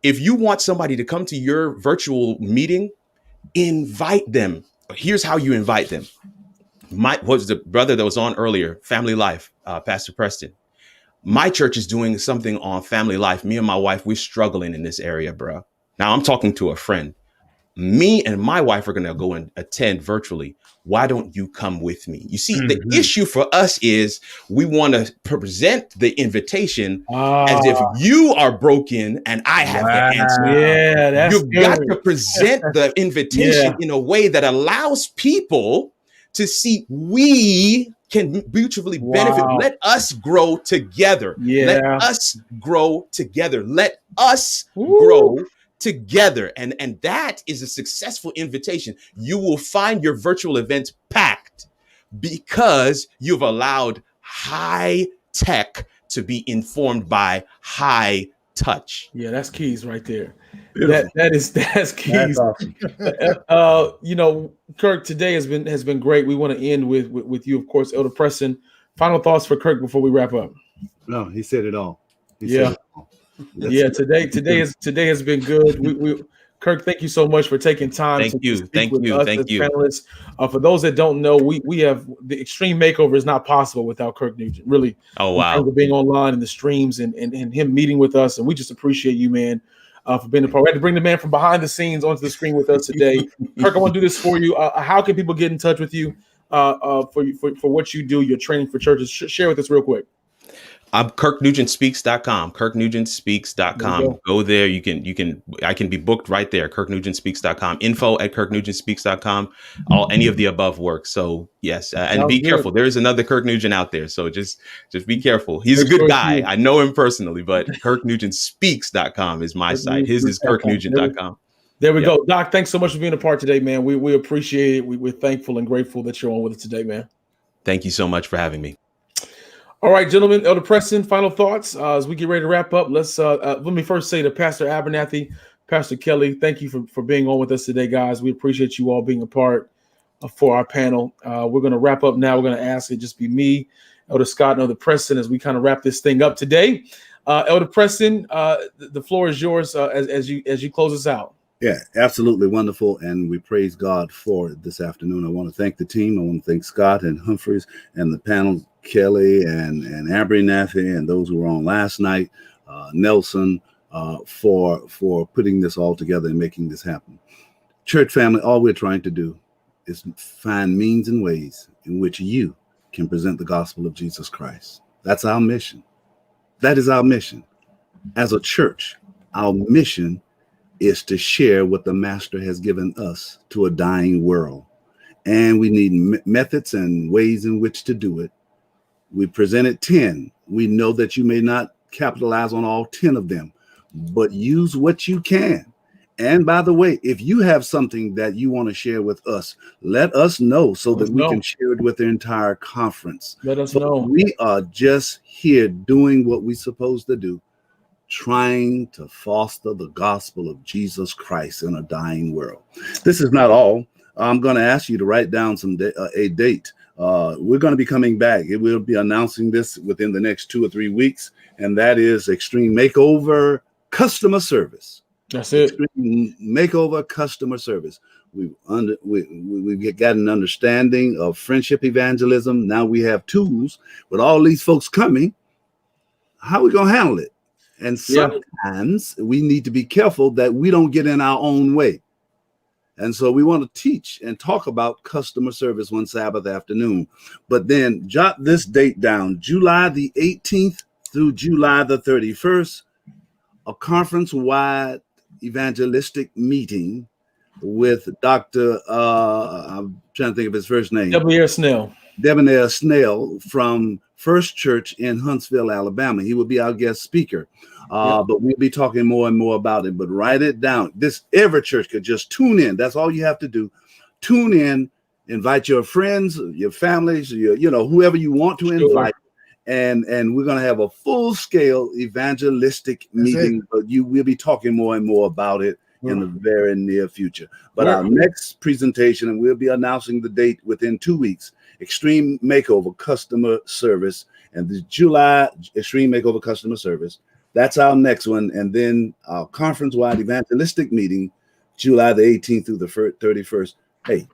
If you want somebody to come to your virtual meeting, invite them. Here's how you invite them. What was the brother that was on earlier, Family Life, Pastor Preston. My church is doing something on family life. Me and my wife, we're struggling in this area, bro. Now I'm talking to a friend. Me and my wife are going to go and attend virtually. Why don't you come with me? You see, the issue for us is we want to present the invitation as if you are broken and I have the answer. Yeah, that's You've got to present the invitation in a way that allows people to see we can mutually benefit. Let us grow together. Let us grow together. Let us grow together. And that is a successful invitation. You will find your virtual events packed because you've allowed high tech to be informed by high touch. Yeah, that's keys right there. That's keys. That's awesome. Kirk, today has been great. We want to end with you, of course, Elder Preston. Final thoughts for Kirk before we wrap up. No, he said it all. Today has been good. Kirk, thank you so much for taking time. Thank you. Panelists. For those that don't know, we have the Extreme Makeover is not possible without Kirk Nugent. Really. Oh wow. In terms of being online and the streams and him meeting with us, and we just appreciate you, man, for being a part. We had to bring the man from behind the scenes onto the screen with us today. Kirk, I want to do this for you. How can people get in touch with you for what you do, your training for churches? Share with us real quick. I'm KirkNugentSpeaks.com. KirkNugentSpeaks.com. Go there. I can be booked right there. KirkNugentSpeaks.com. info@KirkNugentSpeaks.com. Any of the above works. So yes, and be careful. There is another Kirk Nugent out there. So just be careful. He's a good guy. I know him personally, but KirkNugentSpeaks.com is my site. His is KirkNugent.com. There we go. Doc, thanks so much for being a part today, man. We appreciate it. We're thankful and grateful that you're on with us today, man. Thank you so much for having me. All right, gentlemen, Elder Preston, final thoughts as we get ready to wrap up. Let me first say to Pastor Abernathy, Pastor Kely, thank you for being on with us today, guys. We appreciate you all being a part for our panel. We're going to wrap up now. We're going to ask it just be me, Elder Scott, and Elder Preston as we kind of wrap this thing up today. Elder Preston, the floor is yours as you close us out. Yeah, absolutely wonderful. And we praise God for this afternoon. I want to thank the team. I want to thank Scott and Humphreys and the panel, Kely and Abernathy, and those who were on last night, Nelson, for putting this all together and making this happen. Church family, all we're trying to do is find means and ways in which you can present the gospel of Jesus Christ. That's our mission. That is our mission. As a church, our mission is to share what the Master has given us to a dying world. And we need methods and ways in which to do it. We presented 10. We know that you may not capitalize on all 10 of them, but use what you can. And by the way, if you have something that you want to share with us, let us know so that we can share it with the entire conference. Let us know. We are just here doing what we're supposed to do, trying to foster the gospel of Jesus Christ in a dying world. This is not all. I'm going to ask you to write down a date. We're going to be coming back. We'll be announcing this within the next 2 or 3 weeks, and that is Extreme Makeover Customer Service. That's it. Extreme Makeover Customer Service. We've got an understanding of friendship evangelism. Now we have tools. With all these folks coming, how are we going to handle it? And sometimes we need to be careful that we don't get in our own way. And so we want to teach and talk about customer service one Sabbath afternoon. But then jot this date down, July the 18th through July the 31st, a conference-wide evangelistic meeting with Dr. I'm trying to think of his first name. Debonair Snell from First Church in Huntsville, Alabama. He will be our guest speaker. But we'll be talking more and more about it. But write it down. Every church could just tune in. That's all you have to do. Tune in, invite your friends, your families, whoever you want to invite. And we're going to have a full-scale evangelistic meeting. But we'll be talking more and more about it in the very near future. But our next presentation, and we'll be announcing the date within 2 weeks, Extreme Makeover Customer Service, and the July Extreme Makeover Customer Service. That's our next one. And then our conference-wide evangelistic meeting, July the 18th through the 31st. Hey,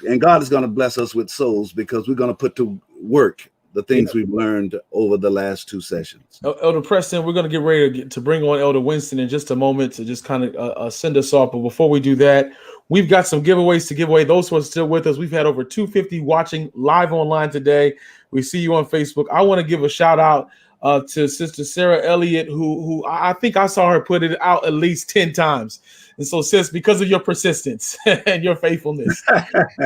and God is going to bless us with souls because we're going to put to work the things we've learned over the last 2 sessions. Elder Preston, we're going to get ready to bring on Elder Winston in just a moment to just kind of send us off. But before we do that, we've got some giveaways to give away. Those who are still with us, we've had over 250 watching live online today. We see you on Facebook. I want to give a shout out to Sister Sarah Elliott, who I think I saw her put it out at least 10 times. And so, sis, because of your persistence and your faithfulness,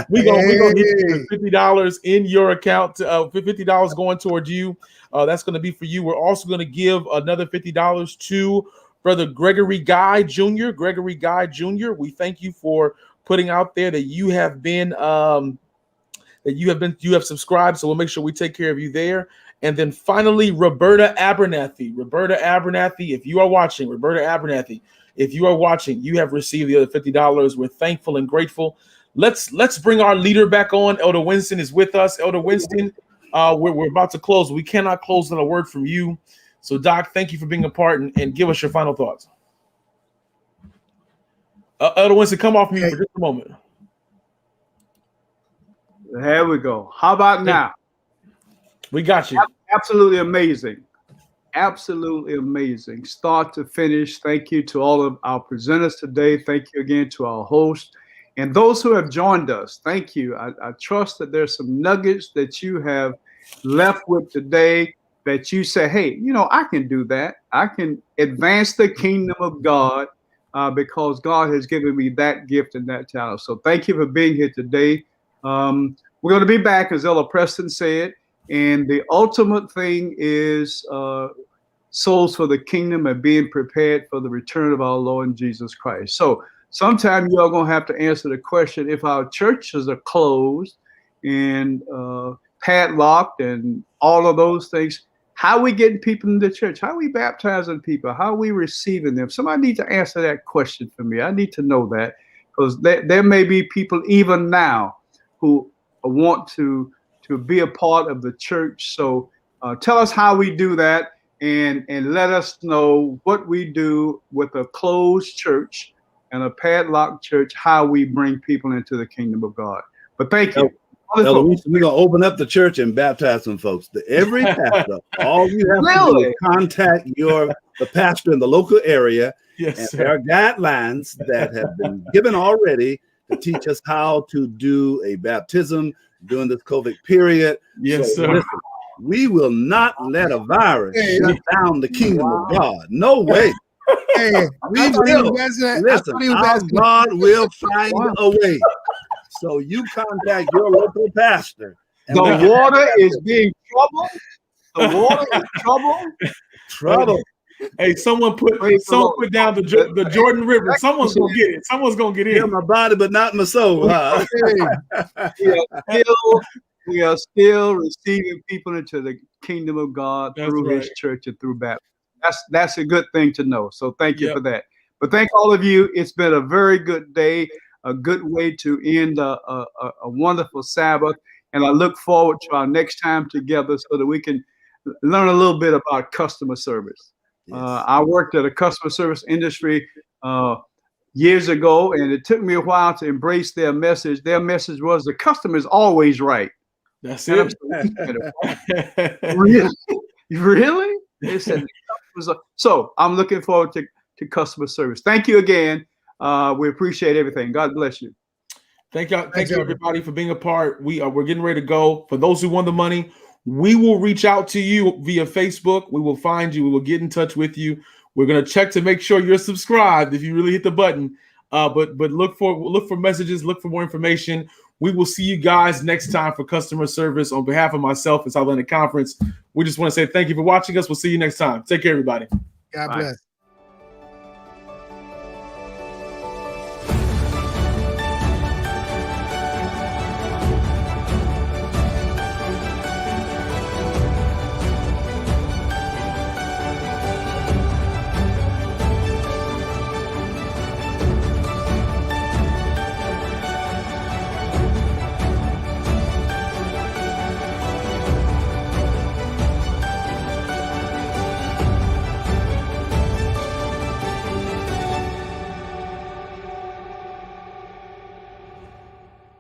we're gonna get you $50 in your account, $50 going toward you. That's going to be for you. We're also going to give another $50 to Brother Gregory Guy Jr. Gregory Guy Jr. We thank you for putting out there that you have been you have subscribed. So we'll make sure we take care of you there. And then finally, Roberta Abernathy. Roberta Abernathy, if you are watching, Roberta Abernathy, if you are watching, you have received the other $50. We're thankful and grateful. Let's bring our leader back on. Elder Winston is with us. Elder Winston, we're about to close. We cannot close without a word from you. So, Doc, thank you for being a part and give us your final thoughts. Elder Winston, come off mute for just a moment. There we go. How about now? We got you. Absolutely amazing. Absolutely amazing. Start to finish. Thank you to all of our presenters today. Thank you again to our host and those who have joined us. Thank you. I trust that there's some nuggets that you have left with today that you say, hey, I can do that. I can advance the kingdom of God because God has given me that gift and that talent. So thank you for being here today. We're going to be back, as Elder Preston said. And the ultimate thing is souls for the kingdom and being prepared for the return of our Lord Jesus Christ. So sometime you are going to have to answer the question, if our churches are closed and padlocked and all of those things, how are we getting people into church? How are we baptizing people? How are we receiving them? Somebody needs to answer that question for me. I need to know that because there may be people even now who want to be a part of the church. So tell us how we do that and let us know what we do with a closed church and a padlocked church, how we bring people into the kingdom of God. But thank you. We're going to open up the church and baptize some folks. Every pastor, all you have to do is contact the pastor in the local area. Yes, and sir. there are guidelines that have been given already to teach us how to do a baptism during this COVID period. Yes, so sir. Listen, we will not let a virus shut down the kingdom of God. No way. Hey, We will. Listen, our God will find a way. So you contact your local pastor. The water is being troubled. The water is trouble. Hey, someone put down the Jordan River. Someone's gonna get it. Someone's gonna get Heal in. my body, but not my soul. Huh? We are still receiving people into the kingdom of God through His church and through baptism. That's a good thing to know. So thank you for that. But thank all of you. It's been a very good day, a good way to end a wonderful Sabbath. And I look forward to our next time together so that we can learn a little bit about customer service. Yes. I worked at a customer service industry years ago, and it took me a while to embrace their message. Their message was the customer is always right. That's it. Really? They said so I'm looking forward to customer service. Thank you again. We appreciate everything. God bless you. Thank you everybody for being a part. We're getting ready to go. For those who won the money, we will reach out to you via Facebook. We will find you. We will get in touch with you. We're gonna check to make sure you're subscribed if you really hit the button. But look for messages, look for more information. We will see you guys next time for customer service. On behalf of myself and South Atlantic Conference, we just want to say thank you for watching us. We'll see you next time. Take care, everybody. God bless.